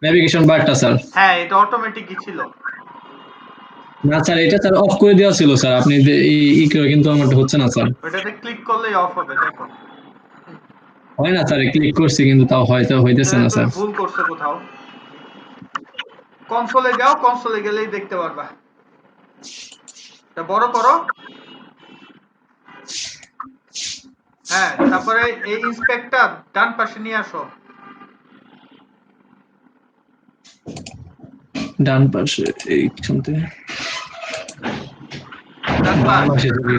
Navigation বারটা sir. হ্যাঁ এটা অটোমেটিকই ছিল। না স্যার, এটা স্যার অফ করে দেওয়া ছিল স্যার, আপনি ই করে, কিন্তু আমারটা হচ্ছে না স্যার। ওটাতে ক্লিক করলেই অফ হবে, দেখো। হয় না স্যার, ক্লিক করছি কিন্তু তাও হয়তো হইতেছে তাহলে না তুমি স্যার। ভুল করছো কোথাও। কনসোলে যাও, কনসোলে গেলেই দেখতে পারবা। এটা বড় করো। হ্যাঁ, তারপরে এই ইন্সপেক্টর ডান পাশে নিয়ে আসো। ডান পাশে এইখানতে ডান বাম পাশ পাশে যদি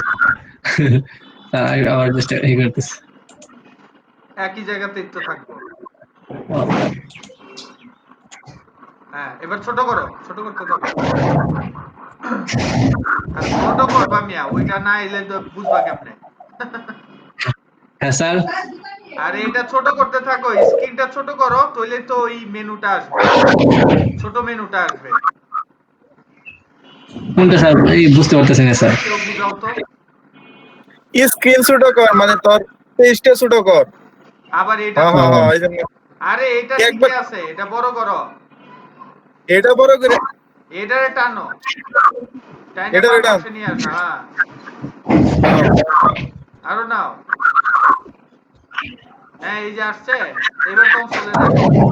স্যার আবার জাস্ট এই করতেছে। একই জায়গাতেই তো থাকবো। হ্যাঁ, এবার ছোট করো, ছোট করতে থাকো। আর ছোট করবা মিয়া, ওইটা না এলে তো বুঝবা কেমনে। হ্যাঁ স্যার। আর এটা ছোট করতে থাকো, স্ক্রিনটা ছোট করো, তাহলে তো ওই মেনুটা আসবে, ছোট মেনুটা আসবে। কোনটা স্যার, এই বুঝতে পারতেছি না স্যার। কেউ বুঝাও তো। স্ক্রিন ছোট কর, মানে তোর পেজটা ছোট কর। আবার এটা হ্যাঁ করো। হ্যাঁ হ্যাঁ, এই জন্য আরে এটা একবার ঠিকই আছে, এটা বড় করো। এটা বড় করে, এটারে টানো, টাইনা এটা বাম এটা পাশে নিয়ে আসো। হ্যাঁ, আরো নাও। হ্যাঁ, এই যে আসছে। এবার কনসোলে দেখো।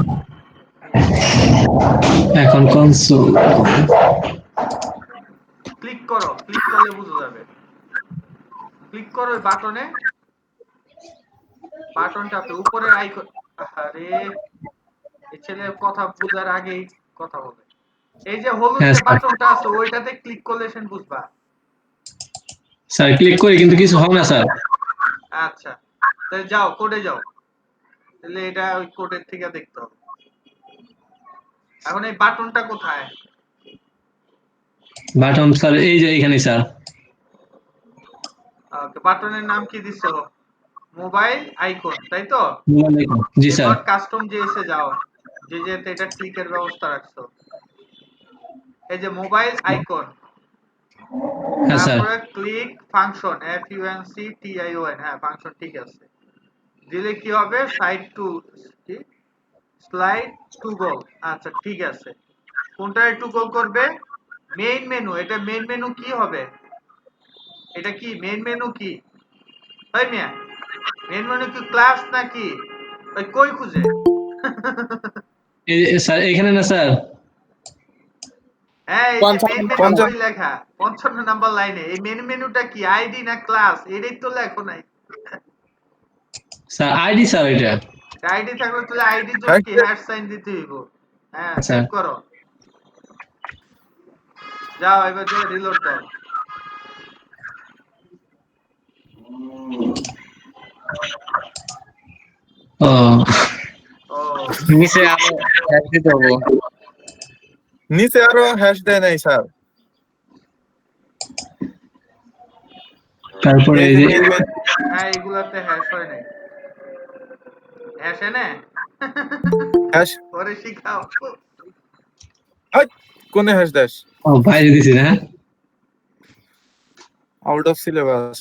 এখন কনসোল। ক্লিক করো, ক্লিক করলে বুঝা যাবে। ক্লিক করো ওই বাটনে, বাটনটাতে উপরে আইকন। আরে এই ছেলে কথা বুঝার আগেই কথা বলে। এই যে হলুদ হ্যাঁ যে স্যার। বাটনটা আছে ওইটাতে ক্লিক করলে সেন বুঝবা। স্যার ক্লিক করি কিন্তু কিছু হয় না স্যার। আচ্ছা, তাহলে যাও কোডে যাও, তাহলে এটা ওই কোডের থেকে দেখতে হবে। এখন এই বাটনটা কোথায়? বাটন স্যার এই যে এখানে স্যার। বাটনের নাম কি দিছো? মোবাইল আইকন, তাই তো? জি স্যার। এরপর কাস্টম জেএসে যাও, যে যেতে এটা ক্লিকের ব্যবস্থা রাখছো। এই যে মোবাইল আইকন, হ্যাঁ স্যার। তারপরে ক্লিক ফাংশন, FUNCTION। হ্যাঁ, ফাংশন ঠিক আছে। দিলে কি হবে? সাইড টু কি, স্লাইড টু গোল। আচ্ছা ঠিক আছে। কোনটা টু গোল করবে? Main menu. এটা মেইন মেনু কি হবে? এটা কি মেইন মেনু? কি ভাই মিয়া, মেইন মেনু কি ক্লাস নাকি ওই কই খুঁজে? স্যার এখানে না স্যার। হ্যাঁ, এই যে মেইন মেনু পঞ্চাশ কই লেখা? 55 নাম্বার লাইনে। এই মেইন মেনুটা কি আইডি না ক্লাস? এটাই তো লেখো নাই। স্যার আইডি স্যার এটা। আইডি থাকলে তাহলে আইডি যোগ কি হ্যাশ সাইন দিতে হইব। হ্যাঁ, সেভ স্যার। করো। যাও এবার যে রিলোড দাও। ও ও নিচে আরো হ্যাশ দিতে হবে। নিচে আরো হ্যাশ দেয় নাই স্যার। তারপরে এই এই যে যে মেন মেন, হ্যাঁ, এগুলাতে হ্যাশ হয় নাই। হ্যাশ এনে হ্যাশ পরে শিখাও। কোনে হ্যাশ দাস, ও বাইরে দিছি না। Out of syllabus.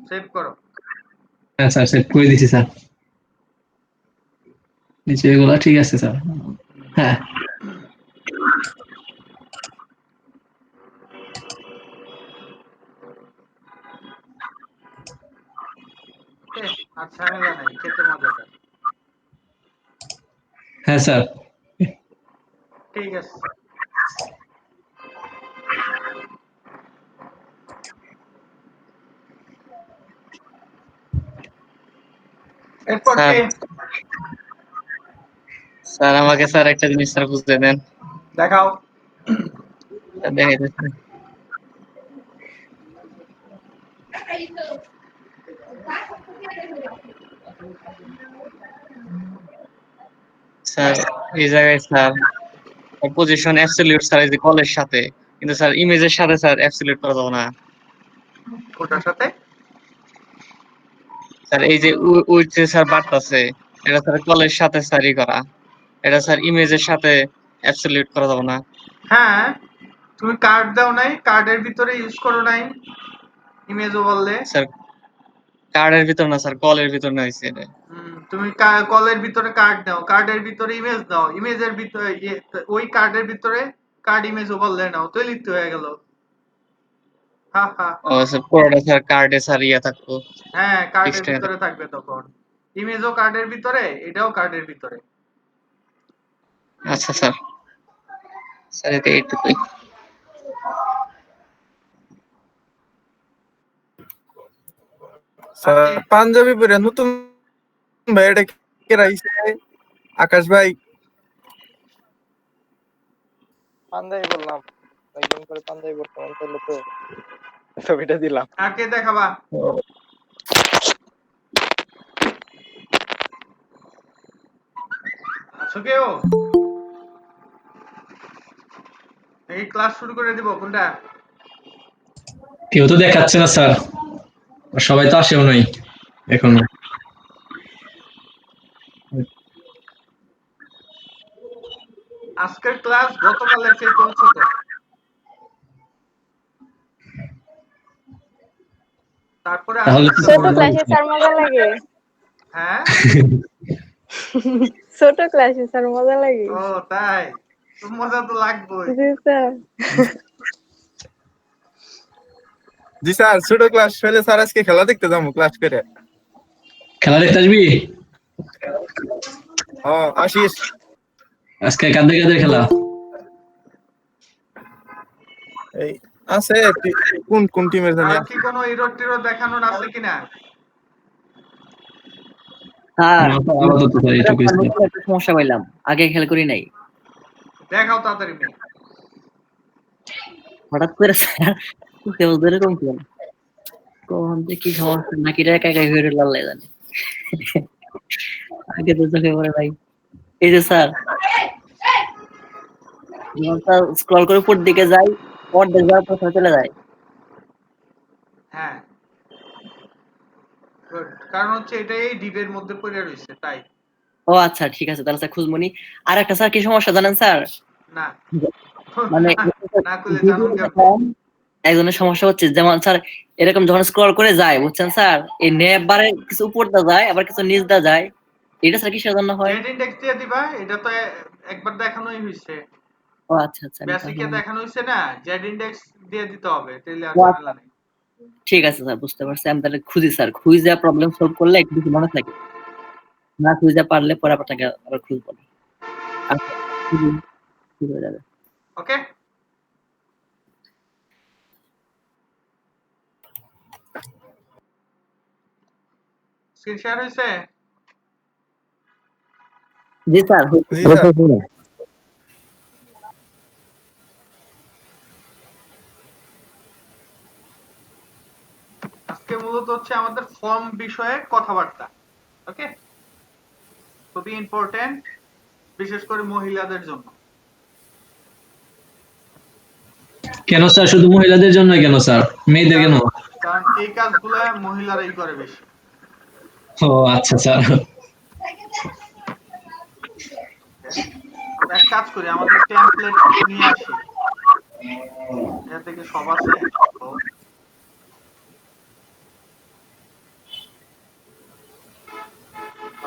সেভ করো। হ্যাঁ স্যার, সেভ করে দিছি স্যার। নিচে এগুলা ঠিক আছে স্যার। হ্যাঁ আর ঝামেলা নাই, খেতে মজাদার। হ্যাঁ স্যার। ঠিক আছে। এরপর স্যার কে? স্যার আমাকে স্যার একটা জিনিস স্যার বুঝতে দেন। দেখাও। স্যার দেখাইতেছি। স্যার এই জায়গায় স্যার পজিশন অ্যাবসলিউট স্যার এই যে কলের সাথে, কিন্তু স্যার ইমেজের সাথে স্যার অ্যাবসলিউট করা যাবে না। কোটার সাথে? স্যার এই যে ওই যে স্যার বাড়তাছে, এটা স্যার কলের সাথে স্যারই করা, এটা স্যার ইমেজের সাথে অ্যাবসলিউট করা যাবে না। হ্যাঁ, তুমি কার্ড দাও নাই, কার্ডের ভিতরে ইউজ করো নাই ইমেজও বললে। স্যার কার্ডের ভিতর না স্যার, কলের ভিতর না হইছে এটা। তুমি কলের ভিতরে কার্ড নাও, কার্ডের ভিতরে ইমেজ দাও, ইমেজের ভিতরে ওই কার্ডের ভিতরে কার্ড ইমেজ ওভারলে নাও, তৈরি তো হয়ে গেল। হা হা। ও স্যার পুরোটা স্যার কার্ডে স্যার ইয়ে থাকতো। হ্যাঁ, কার্ডের Fixed হয়ে ভিতরে থাকবে তখন। ইমেজও কার্ডের ভিতরে, এটাও কার্ডের ভিতরে। আচ্ছা স্যার, স্যার এটা এইটুকুই। স্যার পাঞ্জাবি পরে নতুন ভাই এটা কে রাইছে? আকাশ ভাই। পাঞ্জাবি বললাম, একদম করে পাঞ্জাবি বর্তমান চলে তো ছবিটা দিলাম। আর কে দেখাবা? আছো কেউ? এই ক্লাস শুরু করে দিব কোনটা? কেউ তো দেখাচ্ছে না স্যার, আর সবাই তো আসেও নাই এখনো। আজকের ক্লাস গতকালের চেয়ে কম ছোট। তারপরে তাহলে তো ছোট ক্লাসে স্যার মজা লাগে। হ্যাঁ, ছোট ক্লাসে স্যার মজা লাগে। ও তাই, তো মজা তো লাগবেই। জি স্যার। জি স্যার, ছোট ক্লাস হলে স্যার আজকে খেলা দেখতে যাবো ক্লাস করে। খেলা দেখতে আসবি? আসিস। আজকে কাদের কাদের খেলা? এই আছে কোন কোন টিমের জানি আর কি কোনো হিরো টিরো দেখানোর আছে কিনা? স্যার না, আপাতত স্যার এইটুকুই স্যার। নতুন একটা সমস্যা পাইলাম, আগে খেয়াল করি নাই। দেখাও তাড়াতাড়ি মেয়ে। হঠাৎ করে স্যার কেবল ধরে কম কেন কখন যে কি সমস্যা নাকি রে একা একাই হয়ে লাল জানে। আগে তো চোখে পড়ে ভাই। এই যে স্যার যখন স্যার স্ক্রল করে উপর দিকে যাই, অর্ধেক যাওয়ার পর চলে যায়। হ্যাঁ, good. কারণ হচ্ছে এটা এই ডিবের মধ্যে পড়ে রয়েছে তাই। ও আচ্ছা ঠিক আছে, তাহলে স্যার খুঁজমনি। আর একটা স্যার কি সমস্যা জানেন স্যার? না মানে না করলে জানুন কেমন? একজনের সমস্যা হচ্ছে, যেমন স্যার এরকম যখন স্ক্রল করে যায় বুঝছেন স্যার, এই নেপ বারে কিছু উপর দা যায় আবার কিছু নিচ দা যায়, এটা স্যার কিসের জন্য হয়? জেড ইনডেক্স দিয়ে দিবা, এটা তো একবার দেখানোই হয়েছে। ও আচ্ছা আচ্ছা, আমি বেসিকে তাহলে- দেখানো হয়েছে না, জেড ইনডেক্স দিয়ে দিতে হবে, তাহলে আর ও, ঝামেলা নেই। ঠিক আছে স্যার, বুঝতে পারছি। আমি তাহলে খুঁজি স্যার, খুঁজে প্রবলেম সলভ করলে একটু বেশি মনে থাকে, না খুঁজে পারলে পরে আবার তাকে আবার খুঁজবো না। আচ্ছা, ঠিক হয়ে যাবে। ওকে, স্ক্রিন শেয়ার হয়েছে? জি স্যার। জি স্যার। আজকে মূলত হচ্ছে আমাদের ফর্ম বিষয়ে কথাবার্তা। ওকে, খুবই ইম্পর্টেন্ট, বিশেষ করে মহিলাদের জন্য। কেন স্যার, শুধু মহিলাদের জন্য কেন স্যার, মেয়েদের কেন? কারণ এই কাজগুলো মহিলারাই করে বেশি। ও আচ্ছা স্যার। আমরা এক কাজ করি, আমাদের টেমপ্লেট নিয়ে আসি, এর থেকে সব আছে। তো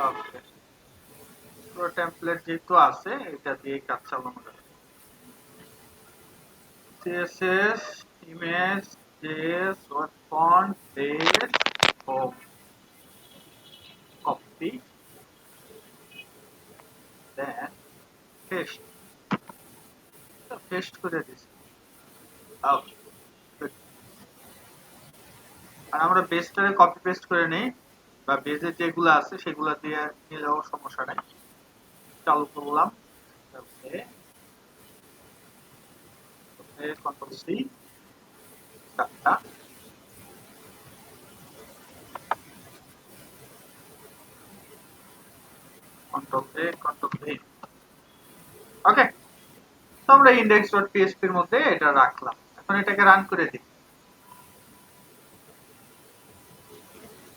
ওকে, পুরো টেমপ্লেট যেহেতু আছে, এটা দিয়ে কাজ চালানো যাবে। CSS, image, JS, font, base, home, copy, then paste. Paste করে দিছি। Okay, good. আর আমরা বেসটারে কপি পেস্ট করে নেই, বা বেজে যেগুলো আছে সেগুলো দিয়ে নিলেও সমস্যা নাই। চালু করলাম, ওকে, কন্ট্রোল সি, কাটটা, কন্ট্রোল এ, কন্ট্রোল ভি। ওকে, তো আমরা index.php এর মধ্যে এটা রাখলাম। এখন এটাকে রান করে দিই।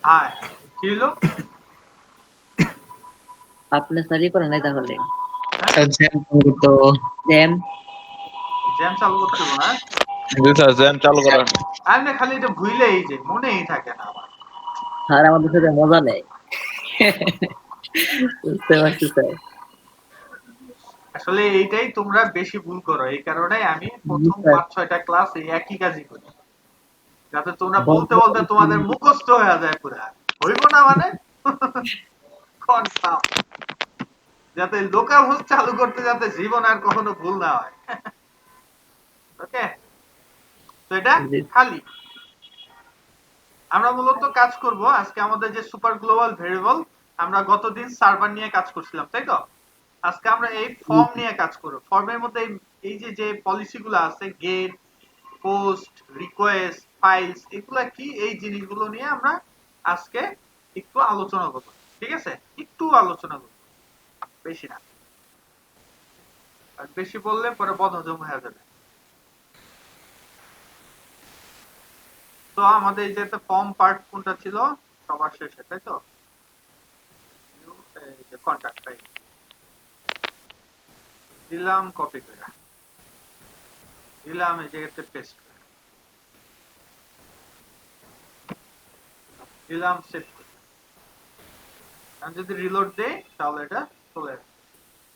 হ্যাঁ, কি হলো? আপনি স্যারই করেন নাই তাহলে? স্যার জ্যাম করতো। জ্যাম জ্যাম চালু করতে হবে না? জি স্যার, জ্যাম চালু করেন। আর না, খালি এটা ভুলেই যে মনেই থাকে না আমার। স্যার আমাদের সাথে মজা নেই। বুঝতে পারছি স্যার। আসলে এইটাই তোমরা বেশি ভুল করো, এই কারণে আমি প্রথম স্যার 5-6টা ক্লাস এই একই কাজই করি, যাতে তোমরা বলতে বন্ধ বলতে তোমাদের মুখস্থ হয়ে যায় পুরা। হইব না মানে কনফার্ম, যাতে লোকাল হোস্ট চালু করতে যাতে জীবন আর কখনো ভুল না হয়। ওকে, তো এটা জি। খালি। আমরা মূলত কাজ করব আজকে আমাদের যে সুপার গ্লোবাল ভেরিয়েবল, আমরা গতদিন সার্ভার নিয়ে কাজ করছিলাম তাই তো। আজকে আমরা এই ফর্ম নিয়ে কাজ করব। ফর্মের মধ্যে এই যে যে পলিসিগুলো আছে, গেট, পোস্ট, রিকোয়েস্ট, ফাইলস, এগুলা কি, এই জিনিসগুলো নিয়ে আমরা আজকে একটু আলোচনা করব। ঠিক আছে, একটু আলোচনা করব, বেশি না। আর বেশি বললে পরে বদহজম হয়ে যাবে। তো আমাদের এই যে ফর্ম পার্ট কোনটা ছিল সবার শেষে, তাই তো? এই যে কন্টাক্ট ফাইল দিলাম, কপি করে দিলাম, এই জায়গাতে পেস্ট করে দিলাম, সেভ করে। আমি যদি রিলোড দেই তাহলে এটা চলে আসবে,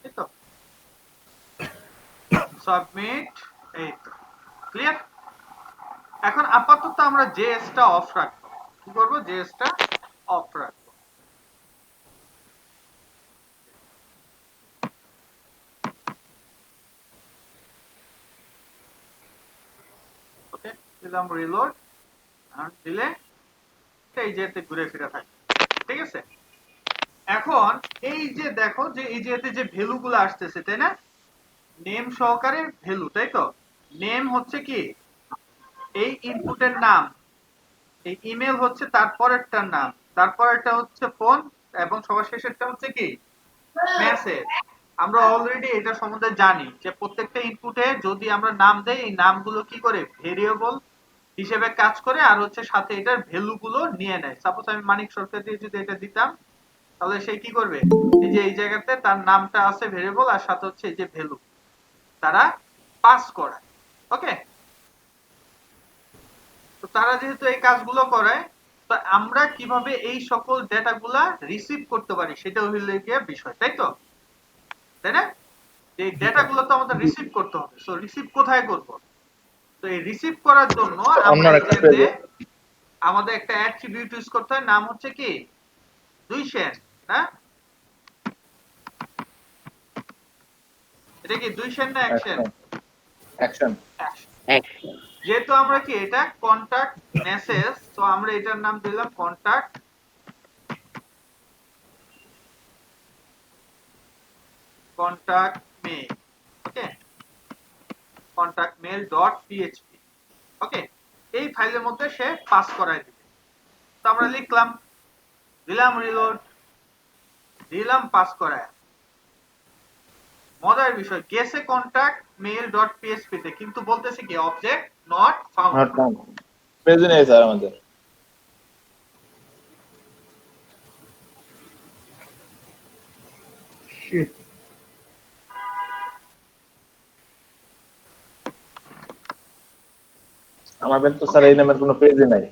তাই তো? সাবমিট, এই তো ক্লিয়ার। এখন আপাতত আমরা জেএস টা অফ রাখবো। কি করবো? জেএস টা অফ রাখবো। ওকে, দিলাম রিলোড, আর দিলে এই যেতে ঘুরে ফিরে থাকে। ঠিক আছে, এখন এই যে দেখো যে এই যেতে যে ভ্যালু গুলো আসতেছে, তাই না? নেম সহকারে ভ্যালু, তাই তো? নেম হচ্ছে কি এই ইনপুটের নাম, এই ইমেল হচ্ছে তারপরেরটার নাম, তারপরেরটা হচ্ছে ফোন, এবং সবার শেষেরটা হচ্ছে কি মেসেজ। আমরা অলরেডি এটা সম্বন্ধে জানি যে প্রত্যেকটা ইনপুটে যদি আমরা নাম দেই, এই নামগুলো কি করে ভেরিয়েবল হিসেবে কাজ করে, আর হচ্ছে সাথে এটার ভ্যালু গুলো নিয়ে নেয়। সাপোজ আমি মানিক সরকার দিয়ে যদি এটা দিতাম, তাহলে সে কি করবে? এই যে এই জায়গাতে তার নামটা আছে ভেরিয়েবল, আর সাথে হচ্ছে এই যে ভ্যালু তারা পাস করায়। ওকে, তো তারা যেহেতু এই কাজগুলো করে, তো আমরা কিভাবে এই সকল ডেটাগুলা রিসিভ করতে পারি সেটা হইলে গিয়ে বিষয়, তাই তো? তাই না? এই ডেটাগুলো তো আমাদের রিসিভ করতে হবে। সো রিসিভ কোথায় করব? তো এই রিসিভ করার জন্য আমরা এটাতে আমাদের একটা অ্যাট্রিবিউট ইউজ করতে হয়, নাম হচ্ছে কি 200, না? এটা কি 200 না অ্যাকশন? অ্যাকশন। যেহেতু আমরা কি এটা কন্টাক্ট মেসেজ, তো আমরা এটার নাম দিলাম কন্টাক্ট মেইল। ওকে, কন্টাক্ট মেইল ডট পিএইচপি। ওকে, এই ফাইলের মধ্যে সে পাস করায় দিবে। তো আমরা লিখলাম, দিলাম রিলোড, দিলাম পাস করায়। মজার বিষয়, গেছে কন্টাক্ট মেইল ডট পিএইচপি তে, কিন্তু বলতেছে কি অবজেক্ট নট ফাউন্ড। পেজে নেই স্যার আমাদের। আমাদের তো স্যার এই নামের কোনো পেজই নাই।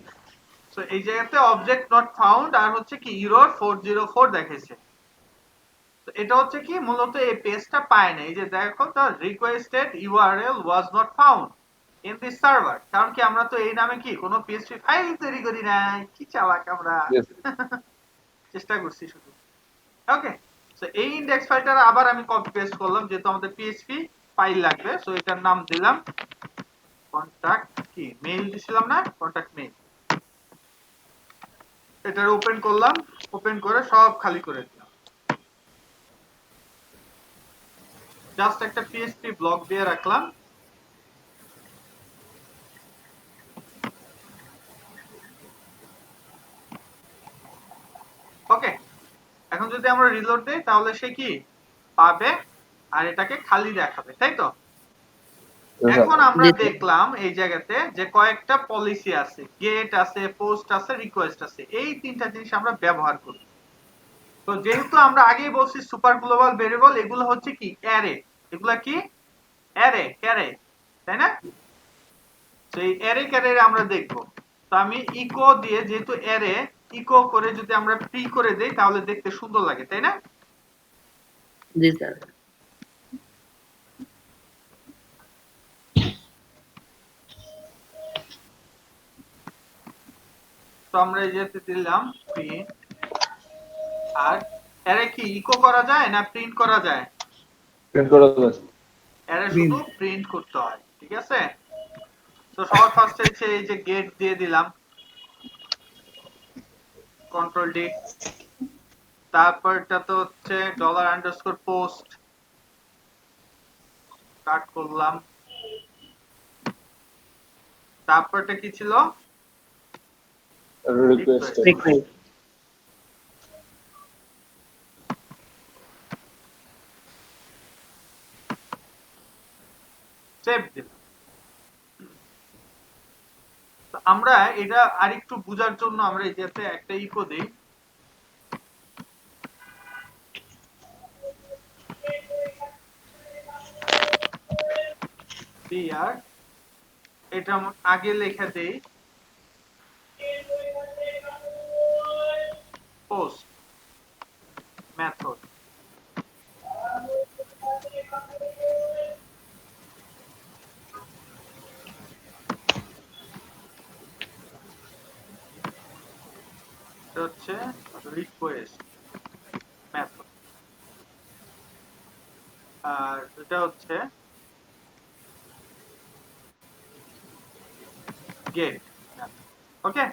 সো এই জায়গাতে অবজেক্ট নট ফাউন্ড আর হচ্ছে কি এরর 404 দেখাইছে। তো এটা হচ্ছে কি মূলত এই পেজটা পায় না। এই যে দেখো, the requested URL was not found in this server। কারণ কি আমরা তো এই নামে কি কোনো PHP ফাইল তৈরি করি নাই। কি চালাক আমরা, চেষ্টা করছি শুধু। ওকে, সো এই ইনডেক্স ফাইলটা আবার আমি কপি পেস্ট করলাম, যেহেতু আমাদের PHP ফাইল লাগবে। সো এটার নাম দিলাম কন্টাক্ট কি মেইল দিছিলাম না, কন্টাক্ট মেইল। এটার ওপেন করলাম, ওপেন করে সব খালি করে দিলাম। জাস্ট একটা PHP ব্লক দিয়ে রাখলাম। ওকে, এখন যদি আমরা রিলোড দেই তাহলে সে কি পাবে, আর এটাকে খালি দেখাবে, তাই তো? এখন আমরা দেখলাম এই জায়গাতে যে কয়েকটা পলিসি আছে, গেট আছে, পোস্ট আছে, রিকোয়েস্ট আছে। এই তিনটা জিনিস আমরা ব্যবহার করি। তো যেহেতু আমরা আগেই বলছি সুপার গ্লোবাল ভেরিয়েবল, এগুলো হচ্ছে কি অ্যারে। এগুলা কি অ্যারে, ক্যারে, তাই না? সেই অ্যারে ক্যারে আমরা দেখব। তো আমি ইকো দিয়ে, যেহেতু অ্যারে, ইকো করে যদি আমরা প্রি করে দেই তাহলে দেখতে সুন্দর লাগে, তাই না? জি স্যার। তো আমরা এই যেতে দিলাম প্রিন্ট। আর এরে কি ইকো করা যায় না প্রিন্ট করা যায়? প্রিন্ট করে দেন। এরে শুধু প্রিন্ট করতে হয়, ঠিক আছে? তো সবার ফার্স্ট হচ্ছে এই যে গেট দিয়ে দিলাম, কন্ট্রোল ডি। তারপরটা তো হচ্ছে $_post কাট করলাম। তারপরটা কি ছিল? রিকোয়েস্ট। রিকোয়েস্ট। সেভ দিলাম। তো আমরা এটা আরেকটু বোঝার জন্য আমরা এই যেতে একটা ইকো দেই, আর এটা আগে লেখা দেই পোস্ট মেথড। হচ্ছে রিকোয়েস্ট মেথড, আর এটা হচ্ছে গেট। ওকে,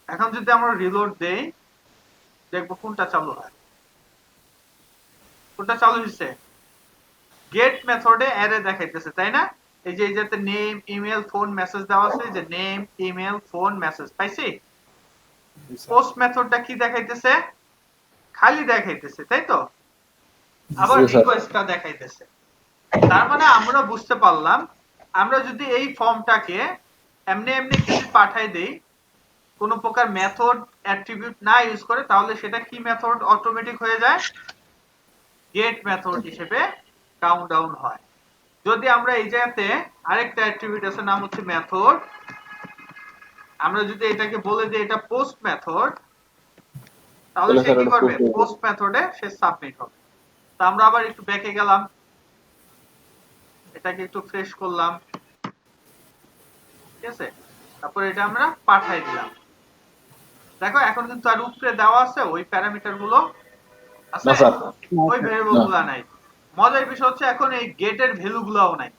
এখন যদি আমরা রিলোড দেই দেখবো কোনটা চালু হয়। কোনটা চালু হয়েছে? গেট মেথডে অ্যারে দেখাইতেছে, তাই না? এই যে যাতে নেম ইমেল ফোন মেসেজ দেওয়া আছে, যে নেম ইমেল ফোন মেসেজ পাইছি। পোস্ট মেথডটা কি দেখাইতেছে? খালি দেখাইতেছে, তাই তো? আবার রিকোয়েস্টটা দেখাইতেছে। তার মানে আমরা বুঝতে পারলাম, আমরা যদি এই ফর্মটাকে এমনি এমনি যদি পাঠাই দেই, কোনো প্রকার মেথড অ্যাট্রিবিউট না ইউজ করে, তাহলে সেটা কি মেথড অটোমেটিক হয়ে যায়? গেট মেথড হিসেবে কাউন্টডাউন হয়। যদি আমরা এই জায়গাতে আরেকটা অ্যাট্রিবিউট আছে, নাম হচ্ছে মেথড, আমরা যদি এটাকে বলে দিই এটা পোস্ট মেথড, তাহলে সে কি করবে? পোস্ট মেথডে সে সাবমিট হবে। তো আমরা আবার একটু ব্যাকে গেলাম, এটাকে একটু ফ্রেশ করলাম, ঠিক আছে? তারপর এটা আমরা পাঠাই দিলাম। দেখো এখন কিন্তু আর উপরে দেওয়া আছে ওই প্যারামিটার গুলো আছে, ওই ভেরিয়েবল গুলো নাই। মজার বিষয় হচ্ছে এখন এই গেটের ভ্যালু গুলোও নাই,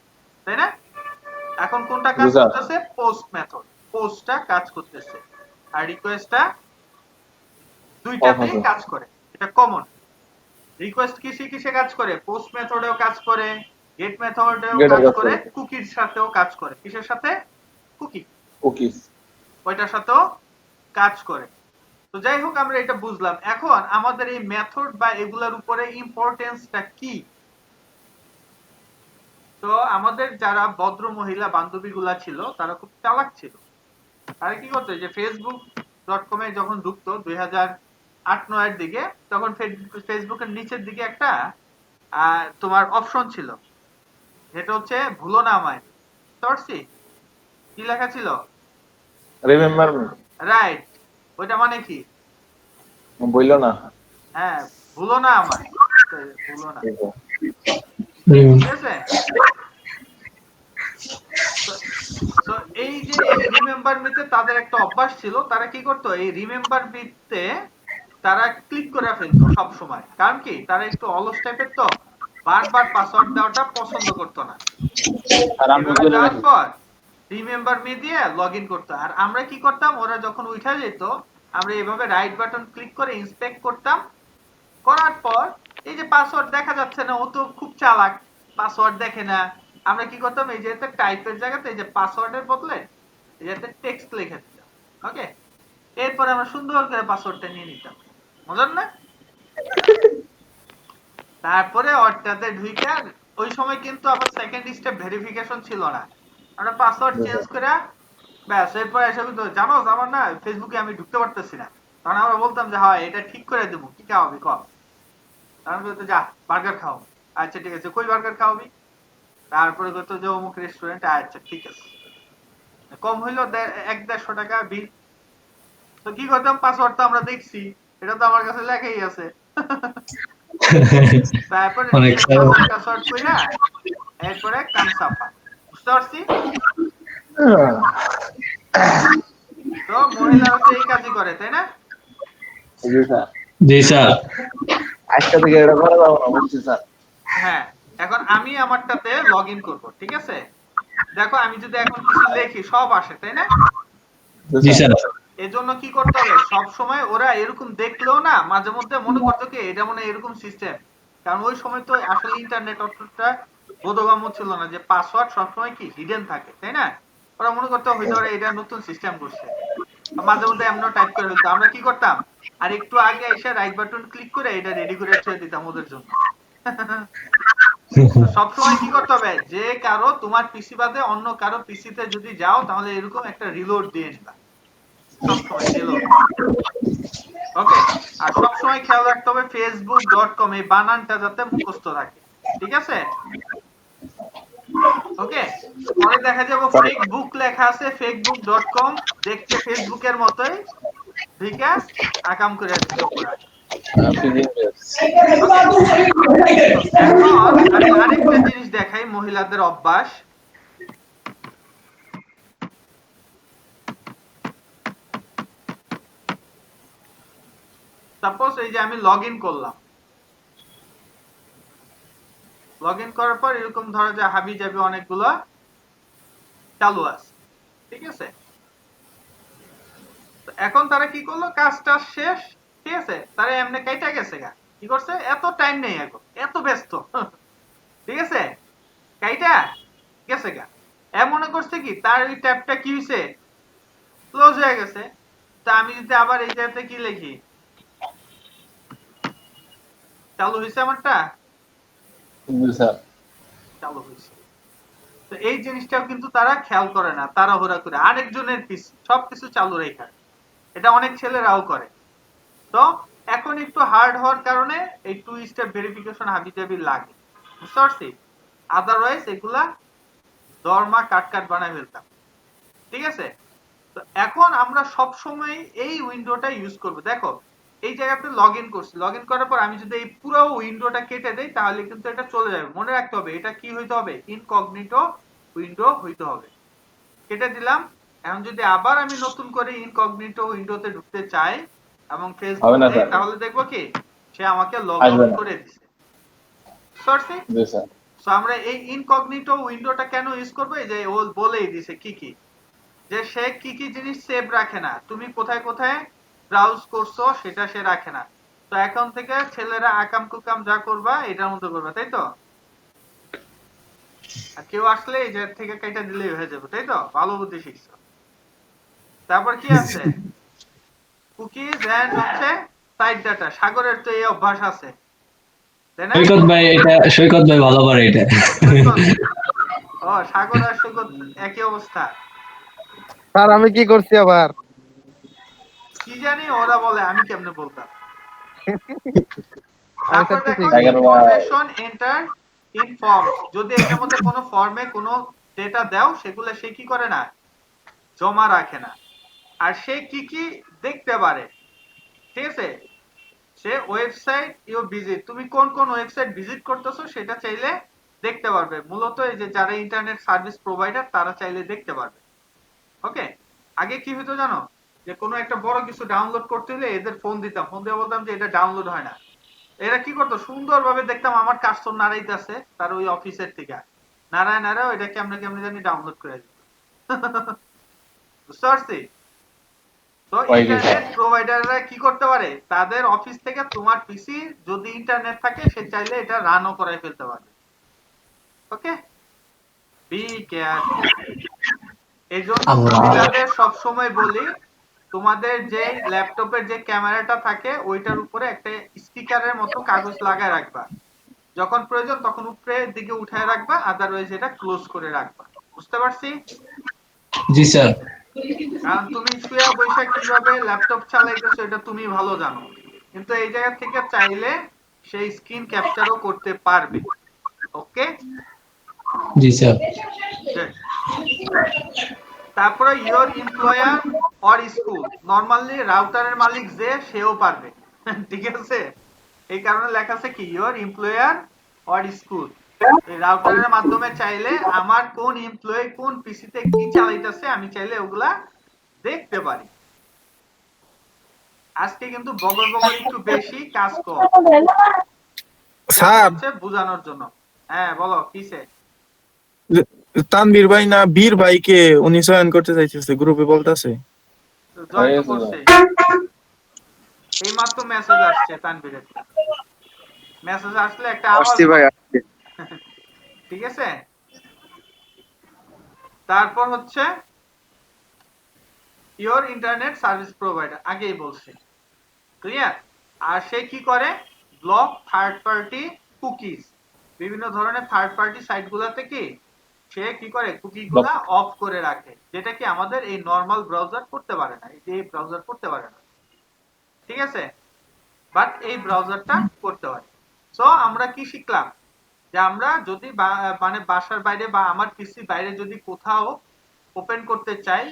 তাই না? এখন কোনটা কাজ করতেছে? পোস্ট মেথড, পোস্টটা কাজ করতেছে, আর রিকোয়েস্টটা দুইটাতেই কাজ করে। এটা কমন। রিকোয়েস্ট কিসে কাজ করে? পোস্ট মেথডেও কাজ করে, গেট মেথডেও কাজ করে, কুকির সাথেও কাজ করে। কিসের সাথে? কুকিজ, ওইটার সাথেও কাজ করে। তো যাই হোক, আমরা এটা বুঝলাম। এখন আমাদের এই মেথড বা এগুলোর উপরে ইম্পর্টেন্সটা কি? তো আমাদের যারা ভদ্র মহিলা বান্ধবীগুলা ছিল তারা খুব চালাক ছিল। তারা কি করতো, যে facebook.com এ যখন ঢুকতো 2008-9 এর দিকে, তখন ফেসবুকের নিচের দিকে একটা তোমার অপশন ছিল, যেটা হচ্ছে ভুলো না আমায়। সরছি কি লেখা ছিল? Remember me. রাইট। ওইটা মানে কি? বললো না। হ্যাঁ, ভুলো না আমায়, ভুলো না, ঠিক আছে? তো এই যে এই রিমেম্বার মিতে তাদের একটা অভ্যাস ছিল, তারা কি করতো, এই রিমেম্বার মিতে তারা ক্লিক করে ফেলতো সব সময়। কারণ কি, তারা একটু অলস টাইপের, তো বারবার পাসওয়ার্ড দেওয়াটা পছন্দ করতো না। তারপর রিমেম্বার মি দিয়ে লগইন করতো। আর আমরা কি করতাম, ওরা যখন উঠা যেত, আমরা এইভাবে রাইট বাটন ক্লিক করে ইন্সপেক্ট করতাম। করার পর এই যে পাসওয়ার্ড দেখা যাচ্ছে না, ও তো খুব চালাক, পাসওয়ার্ড দেখে না। আমরা কি করতাম, এই যে টাইপের জায়গাতে এই যে পাসওয়ার্ডের বদলে এই যে টেক্সট লিখে দিতাম। ওকে, এরপর আমরা সুন্দর করে পাসওয়ার্ডটা নিয়ে নিতাম। মজার না? তারপরে ওরটাতে ঢুইকা, ওই সময় কিন্তু আবার সেকেন্ড স্টেপ ভেরিফিকেশন ছিল না, আমরা পাসওয়ার্ড চেঞ্জ করে ব্যাস, এরপর এসে কিন্তু জানো আমার না ফেসবুকে আমি ঢুকতে পারতেছি না, তখন আমরা বলতাম যে হ্যাঁ এটা ঠিক করে দেবো, কি হবে কম। আমি বলতো যা বার্গার খাও। আচ্ছা ঠিক আছে, কই বার্গার খাওয়াবি? তারপরে বলতো যে অমুক রেস্টুরেন্ট। আচ্ছা ঠিক আছে, কম হইলো 1-150 টাকা বিল। তো কি করতাম, পাসওয়ার্ড তো আমরা দেখছি, এটা তো আমার কাছে লেখাই আছে। তারপরে অনেক রিসেট সারা পাসওয়ার্ড কইরা এরপরে কাম সাফা। বুঝতে পারছি? তো মহিলারা তো এই কাজই করে, তাই না? জি স্যার। আজকে থেকে এটা করা যাবে না, বুঝছি স্যার। হ্যাঁ, এখন আমি আমারটাতে লগ ইন করবো, ঠিক আছে? দেখো আমি যদি এখন কিছু লেখি সব আসে, তাই না? জি স্যার। এজন্য কি করতে হবে, সব সময় ওরা এরকম দেখলেও না মাঝে মধ্যে মনে করতো কি এটা মনে হয় এরকম সিস্টেম। কারণ ওই সময় তো আসলে ইন্টারনেট অতটা বোধগম্য ছিল না যে পাসওয়ার্ড সবসময় কি হিডেন থাকে, তাই না? ওরা মনে করতো হয়তো ওরা এটা নতুন সিস্টেম করছে, মাঝে মধ্যে এমনও টাইপ করে ফেলতো। আমরা কি করতাম, আর একটু আগে এসে রাইট বাটন ক্লিক করে এটা রেডি করে ছেড়ে দিতাম ওদের জন্য। তো সবসময় কি করতে হবে, যে কারো তোমার পিসি বাদে অন্য কারো পিসিতে যদি যাও তাহলে এরকম একটা রিলোড দিয়ে নিবা সবসময়, রিলোড। ওকে, আর সবসময় খেয়াল রাখতে হবে facebook.com এই বানানটা যাতে মুখস্থ থাকে, ঠিক আছে? ওকে, পরে দেখা যাবে ফেসবুক লেখা আছে facebook.com, দেখতে ফেসবুকের মতোই, ঠিক আছে? আকাম করে দিতে পুরা। এখন আমি আরেকটা জিনিস দেখাই, মহিলাদের অভ্যাস। সাপোজ এই যে আমি লগ ইন করলাম, লগ ইন করার পর এরকম ধরো যে হাবি যাবে অনেকগুলো চালু আছে, ঠিক আছে? তো এখন তারা কি করলো, কাজটা শেষ, ঠিক আছে, তারা এমনি কাইটা গেছে গা, কি করছে, এত টাইম নেই এখন, এত ব্যস্ত, ঠিক আছে, কাইটা গেছে গা। মনে করছে কি তার ওই ট্যাবটা কি হয়েছে, ক্লোজ হয়ে গেছে। তা আমি যদি আবার এই জায়গাতে কি লিখি, চালু হয়েছে আমারটা, চালু হয়েছে। তো এই জিনিসটাও কিন্তু তারা খেয়াল করে না, তাড়াহুড়া করে আরেকজনের পিসি সবকিছু চালু রেখে, এটা অনেক ছেলেরাও করে। তো এখন একটু হার্ড হওয়ার কারণে এই 2 স্টেপ ভেরিফিকেশন হাবিজাবি লাগে, বুঝতে পারছি? আদারওয়াইজ এগুলা দরমা কাট বানায় ফেলতাম, ঠিক আছে? তো এখন আমরা সব সময় এই উইন্ডোটা ইউজ করব। দেখো এই জায়গাতে লগ ইন করছি, লগ ইন করার পর আমি যদি এই পুরো উইন্ডোটা কেটে দেই তাহলে কিন্তু এটা চলে যাবে। মনে রাখতে হবে এটা কি হইতে হবে, ইনকগনিটো উইন্ডো হইতে হবে। কেটে দিলাম। এখন যদি আবার আমি নতুন করে ইনকগনিটো উইন্ডোতে ঢুকতে চাই এবং ফেসবুকে, তাহলে দেখবো কি সে আমাকে লগ আউট করে দিছে। সরছি? সো আমরা এই ইনকগনিটো উইন্ডোটা কেন ইউজ করব, এই যে ও বলেই দিছে কি কি, যে সে কি কি জিনিস সেভ রাখে না, তুমি কোথায় কোথায় ব্রাউজ করছো সেটা সে রাখে না। তো এখন থেকে ছেলেরা আকাম কুকাম যা করবা এটার মধ্যে করবা, তাই তো? আর কেউ আসলে এই জায়গা থেকে কাইটা দিলেই হয়ে যাবে, তাই তো? ভালো বুদ্ধি শিখছো। তারপর কি আছে, কুকিজ এন্ড হচ্ছে সাইড ডাটা। সাগরের তো এই অভ্যাস আছে, তাই না? সৈকত ভাই, এটা সৈকত ভাই ভালো পারে এটা। ও সাগর আর সৈকত একই অবস্থা। স্যার আমি কি করছি আবার? কি জানি ওরা বলে, আমি কেমনে বলতাম। আমি তারপর স্যার তো দেখো ঠিক আছে। ইনফরমেশন এন্টার ইন ফর্মস, যদি এটার মধ্যে কোনো ফর্মে কোনো ডেটা দাও সেগুলো সে কি করে না, জমা রাখে না। আর সে কি কি দেখতে পারে, ঠিক আছে, সে ওয়েবসাইট ইউ ভিজিট, তুমি কোন কোন ওয়েবসাইট ভিজিট করতেছো সেটা চাইলে দেখতে পারবে। মূলত এই যে যারা ইন্টারনেট সার্ভিস প্রোভাইডার তারা চাইলে দেখতে পারবে। ওকে, আগে কি হতো জানো, যে কোনো একটা বড় কিছু ডাউনলোড করতে হলে এদের ফোন দিতাম, ফোন দিয়ে বলতাম যে এটা ডাউনলোড হয় না। এরা কি করতো, সুন্দরভাবে দেখতাম আমার কাস্টম নাড়াইতেছে তার ওই অফিসের থেকে, নাড়ায় নাড়ায় এটা কেমনে কেমনে জানি ডাউনলোড করে দিত। বুঝতে পারছি? তো ইন্টারনেট প্রোভাইডাররা কি করতে পারে, তাদের অফিস থেকে তোমার পিসি যদি ইন্টারনেট থাকে সে চাইলে এটা রানও করাই ফেলতে পারে। ওকে, বি কেয়ারফুল। এই জন্য মহিলাদের সবসময় বলি, তোমাদের যে ল্যাপটপের যে ক্যামেরাটা থাকে ওইটার উপরে একটা স্টিকারের মতো কাগজ লাগায় রাখবা, যখন প্রয়োজন তখন উপরের দিকে উঠায় রাখবা, আদারওয়াইজ এটা ক্লোজ করে রাখবা। বুঝতে পারছি? জি স্যার। কারণ তুমি শুয়ে বৈশা কিভাবে ল্যাপটপ চালাইতেছো এটা তুমি ভালো জানো, কিন্তু এই জায়গা থেকে চাইলে সেই স্ক্রিন ক্যাপচারও করতে পারবে। ওকে, জি স্যার। তারপরে your employer or school, normally রাউটারের মালিক যে সেও পারবে। ঠিক আছে, এই কারণে লেখা আছে কি ইওর এমপ্লয়ার অর স্কুল। এই রাউটারের মাধ্যমে চাইলে আমার কোন এমপ্লয়ি কোন পিসিতে কি চালাইতেছে আমি চাইলে ওগুলা দেখতে পারি। আজকে কিন্তু বগর বগর একটু বেশি, কাজ কম, স্যার হচ্ছে বোঝানোর জন্য। হ্যাঁ বলো কিসে? তানভীর ভাই না বীর ভাইকে উনি জয়েন করতে চাইতেছে, গ্রুপে বলতেছে। জয়েন তো করছে, এই মাত্র মেসেজ আসছে তানভীরের। মেসেজ আসলে একটা আওয়াজ ভাই ঠিক আছে। তারপর হচ্ছে ইওর ইন্টারনেট সার্ভিস প্রোভাইডার, আগেই বলছি, ক্লিয়ার। আর সে কি করে, ব্লক থার্ড পার্টি কুকিজ, বিভিন্ন ধরনের থার্ড পার্টি সাইটগুলোতে কি সে কি করে কুকিগুলা অফ করে রাখে, যেটা কি আমাদের এই নরমাল ব্রাউজার করতে পারে না, এই ব্রাউজার করতে পারে না। ঠিক আছে, বাট এই ব্রাউজারটা করতে পারে। সো আমরা কি শিখলাম, যে আমরা যদি মানে বাসার বাইরে বা আমার পিসির বাইরে যদি কোথাও ওপেন করতে চাই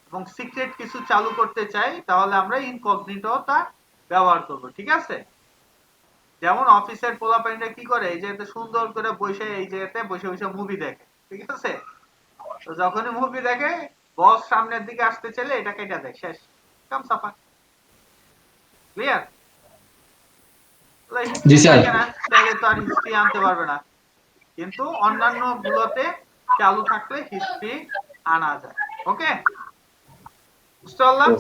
এবং সিক্রেট কিছু চালু করতে চাই, তাহলে আমরা ইনকগনিটোটা ব্যবহার করব। ঠিক আছে, যেমন অফিসের পোলাপাইনরা কি করে, এই যে সুন্দর করে বসে এই জায়গাতে বসে বসে মুভি দেখে। ঠিক আছে, তো যখনই মুভি দেখে বস সামনের দিকে আসতে চাইলে এটা কেটে দেয়, শেষ, কাম সাফা। ক্লিয়ার? জি স্যার। তাহলে তো আর হিস্ট্রি আনতে পারবে না, কিন্তু অন্যান্য গুলোতে চালু থাকলে হিস্ট্রি আনা যায়। ওকে, বুঝতে পারলাম?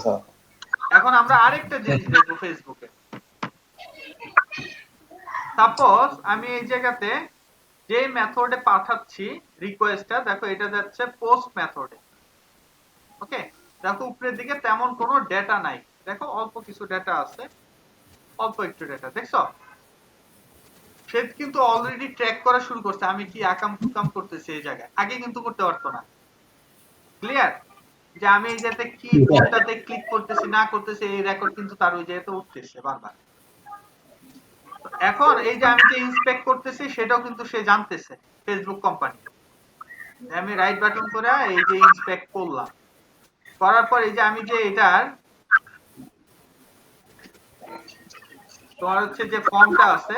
এখন আমরা আরেকটা জিনিস দেখবো ফেসবুকে। সাপোজ আমি এই জায়গাতে যে মেথডে পাঠাচ্ছি রিকোয়েস্টটা, দেখো এটা যাচ্ছে পোস্ট মেথডে। ওকে, দেখো উপরের দিকে তেমন কোনো ডেটা নাই, দেখো অল্প কিছু ডেটা আছে, অল্প একটু ডেটা দেখছো। সে কিন্তু অলরেডি ট্র্যাক করা শুরু করছে আমি কি আকাম কুকাম করতেছি এই জায়গায়, আগে কিন্তু করতে পারতো না। ক্লিয়ার? যে আমি এই জায়গাতে কি কোনটাতে ক্লিক করতেছি না করতেছি এই রেকর্ড কিন্তু তার ওই জায়গাতে উঠতেছে বারবার। এখন এই যে আমি যে ইন্সপেক্ট করতেছি সেটাও কিন্তু সে জানতেছে, ফেসবুক কোম্পানি। আমি রাইট বাটন করে এই যে ইন্সপেক্ট করলাম, করার পর এই যে আমি যে এটার তোমার হচ্ছে যে ফর্মটা আছে,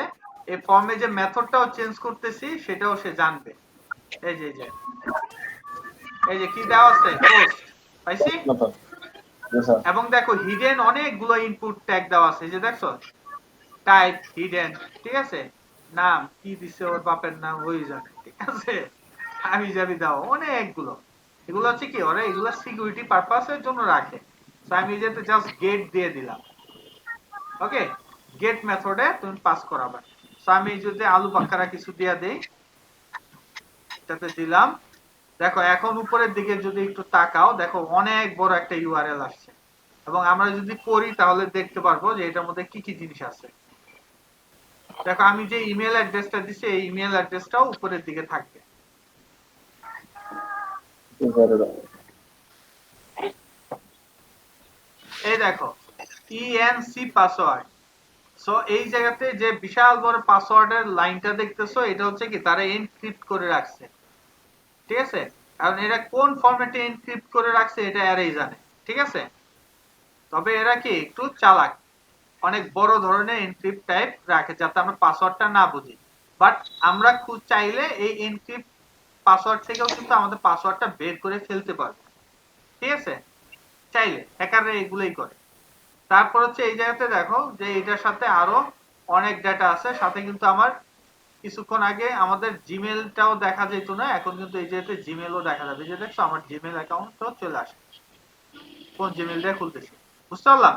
এই ফর্মে যে মেথডটাও চেঞ্জ করতেছি সেটাও সে জানবে। এই যে এই যে কি দেওয়া আছে, পোস্ট পাইছি। এবং দেখো হিডেন অনেকগুলো ইনপুট ট্যাগ দেওয়া আছে, এই যে দেখছো টাইপ হিডেন। ঠিক আছে, নাম কি দিছে ওর বাপের নাম ওই জানে। ঠিক আছে, আমি যাবি দাও অনেকগুলো, এগুলো হচ্ছে কি ওরা এগুলো সিকিউরিটি পারপাসের জন্য রাখে। তো আমি যেতে জাস্ট গেট দিয়ে দিলাম। ওকে, গেট মেথডে তুমি পাস করাবে। সো আমি যদি আলু বাক্কারা কিছু দিয়ে দেই, এটাতে দিলাম। দেখো এখন উপরের দিকে যদি একটু তাকাও, দেখো অনেক বড় একটা ইউআরএল আসছে, এবং আমরা যদি করি তাহলে দেখতে পারবো যে এটার মধ্যে কি কি জিনিস আছে। দেখো আমি যে ইমেল অ্যাড্রেসটা দিছি এই ইমেল অ্যাড্রেসটাও উপরের দিকে থাকবে। এই দেখো ইএনসি পাসওয়ার্ড। সো এই জায়গাতে যে বিশাল বড় পাসওয়ার্ডের লাইনটা দেখতেছো, এটা হচ্ছে কি তারা এনক্রিপ্ট করে রাখছে। ঠিক আছে, কারণ এরা কোন ফরম্যাটে এনক্রিপ্ট করে রাখছে এটা এরাই জানে। ঠিক আছে, তবে এরা কি একটু চালাক, অনেক বড় ধরনের এনক্রিপ্ট টাইপ রাখে যাতে আমরা পাসওয়ার্ডটা না বুঝি। বাট আমরা খুব চাইলে এই এনক্রিপ্ট পাসওয়ার্ড থেকেও কিন্তু আমাদের পাসওয়ার্ডটা বের করে ফেলতে পারবো। ঠিক আছে, চাইলে হ্যাকাররা এগুলোই করে। তারপর হচ্ছে এই জায়গাতে দেখো যে এটার সাথে আরো অনেক ডেটা আছে, সাথে কিন্তু আমার কিছুক্ষণ আগে আমাদের জিমেলটাও দেখা যেত না, এখন কিন্তু এই জায়গাতে জিমেলও দেখা যাবে। যে দেখছো আমার জিমেল অ্যাকাউন্টও চলে আসে, কোন জিমেল দিয়ে খুলতেছি। বুঝতে পারলাম?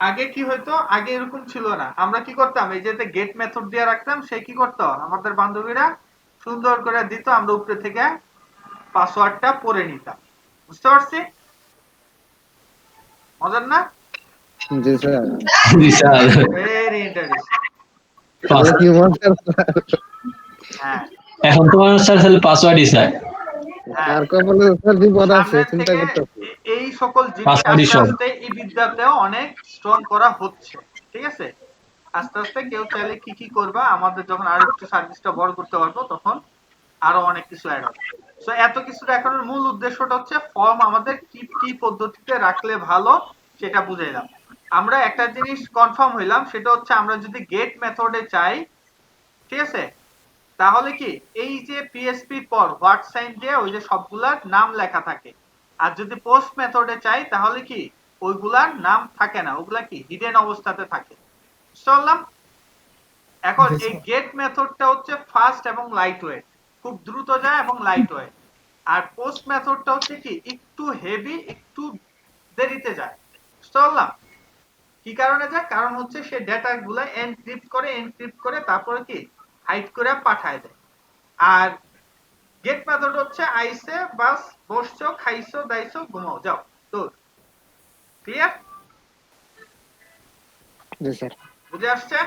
আগে কি হইতো, আগে এরকম ছিল না। আমরা কি করতাম, এই যে গেট মেথড দিয়ে রাখতাম, সে কি করতো আমাদের বান্ধবীরা সুন্দর করে দিত, আমরা উপরে থেকে পাসওয়ার্ডটা পড়ে নিতাম। বুঝতে পারছি? মজার না? জি স্যার। জি স্যার। Very interesting. হ্যাঁ এখন তো স্যার খালি পাসওয়ার্ডই স্যার। হ্যাঁ, আর কপালে স্যার বিপদ আছে, সামনের চিন্তা থেকে করতে। এই সকল জিনিস পাসওয়ার্ডই আস্তে সব। আস্তে এই বিদ্যাতেও অনেক স্ট্রং করা হচ্ছে। ঠিক আছে, আস্তে আস্তে কেউ চাইলে কি কি করবা, আমাদের যখন আরো একটু সার্ভিসটা বড় করতে পারবো তখন আরো অনেক কিছু অ্যাড হবে। সো এত কিছু দেখানোর মূল উদ্দেশ্যটা হচ্ছে ফর্ম আমাদের কি কি পদ্ধতিতে রাখলে ভালো সেটা বুঝাইলাম। আমরা একটা জিনিস কনফার্ম হইলাম, সেটা হচ্ছে আমরা যদি গেট মেথডে চাই, ঠিক আছে, তাহলে কি এই যে পিএসপি পর হোয়াট সাইন দিয়ে ওই যে সবগুলার নাম লেখা থাকে। আর যদি পোস্ট মেথডে চাই তাহলে কি ওইগুলার নাম থাকে না, ওগুলা কি হিডেন অবস্থাতে থাকে। চললাম। এখন Yes, এই sir. গেট মেথডটা হচ্ছে ফাস্ট এবং লাইট ওয়েট, খুব দ্রুত যায় এবং লাইট ওয়েট। আর পোস্ট মেথডটা হচ্ছে কি একটু হেভি, একটু দেরিতে যায়। চললাম। কি কারণে যায়? কারণ হচ্ছে সে ডেটা গুলা এনক্রিপ্ট করে তারপরে কি হাইড করে পাঠায় দেয়। আর গেট মেথড হচ্ছে আইসে বাস বসছো, খাইছো, দাইছো, ঘুমাও, যাও, দূর। ক্লিয়ার? জি স্যার। বুঝে আসছে?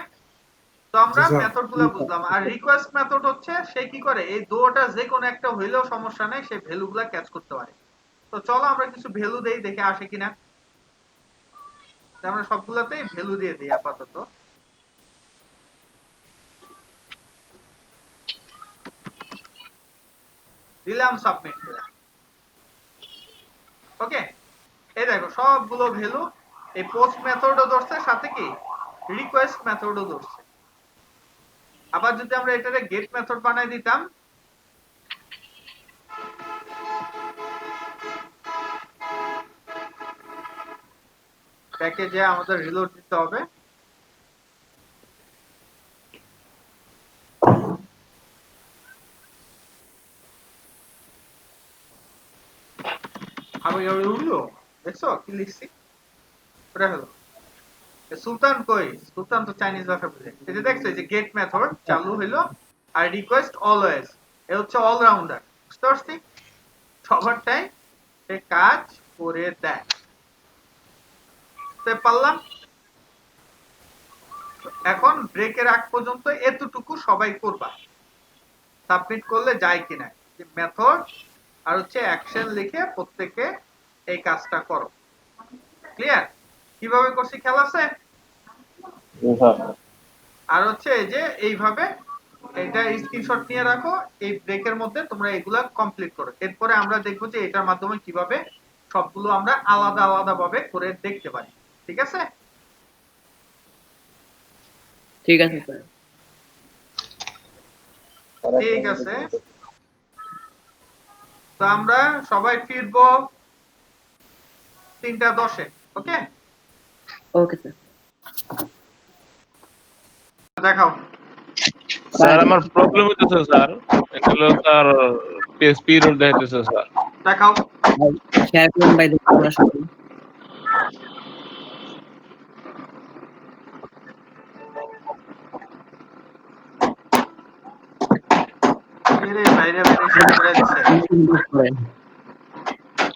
তো আমরা জি, স্যার। মেথড গুলো বুঝলাম। আর রিকোয়েস্ট মেথড হচ্ছে সে কি করে, এই দুটোটা যে কোনো একটা হইলেও সমস্যা নেই, সে ভ্যালু গুলা ক্যাচ করতে পারে। তো চলো আমরা কিছু ভ্যালু দেই, দেখে আসে কিনা। আমরা সবগুলাতেই ভ্যালু দিয়ে দিই আপাতত। দিলাম, সাবমিট করে। ওকে, এই দেখো সবগুলো ভ্যালু এই পোস্ট মেথডও ধরছে, সাথে কি রিকোয়েস্ট মেথডও ধরছে। আবার যদি আমরা এটারে গেট মেথড বানাই দিতাম, প্যাকেজে আমাদের রিলোড দিতে হবে। আমি উঠলো, দেখছো কি লিখছি? ওটা হলো সুলতান কই? সুলতান তো চাইনিজ ভাষা বুঝে। এই যে দেখছো, এই যে গেট মেথড চালু হইলো, আর রিকোয়েস্ট অলওয়েজ, এ হচ্ছে অলরাউন্ডার। বুঝতে পারছি? সবারটাই সে কাজ করে দেয়। বুঝতে পারলাম? এখন ব্রেকের আগ পর্যন্ত এতটুকু সবাই করবা, সাবমিট করলে যায় কিনা। যে মেথড আর হচ্ছে অ্যাকশন লিখে প্রত্যেকে এই কাজটা করো। ক্লিয়ার? কিভাবে করছি খেয়াল আছে? আর হচ্ছে এই যে এইভাবে এটা স্ক্রিনশট নিয়ে রাখো, এই ব্রেকের মধ্যে তোমরা এগুলা কমপ্লিট করো। এরপরে আমরা দেখবো যে এটার মাধ্যমে কিভাবে সবগুলো আমরা আলাদা আলাদা ভাবে করে দেখতে পারি। ঠিক আছে? ঠিক আছে স্যার। ঠিক আছে, তো আমরা সবাই ফিরবো 3:10-এ। ওকে, ওকে স্যার। দেখাও। স্যার আমার প্রবলেম হইতেছে স্যার, এটা হলো স্যার পিএসপি রোড দেখাইতেছে স্যার। দেখাও। শেয়ার করুন ভাই, দেখুন আমরা সবাই। এরে বাইরে বাইরে শেয়ার করে দিছে।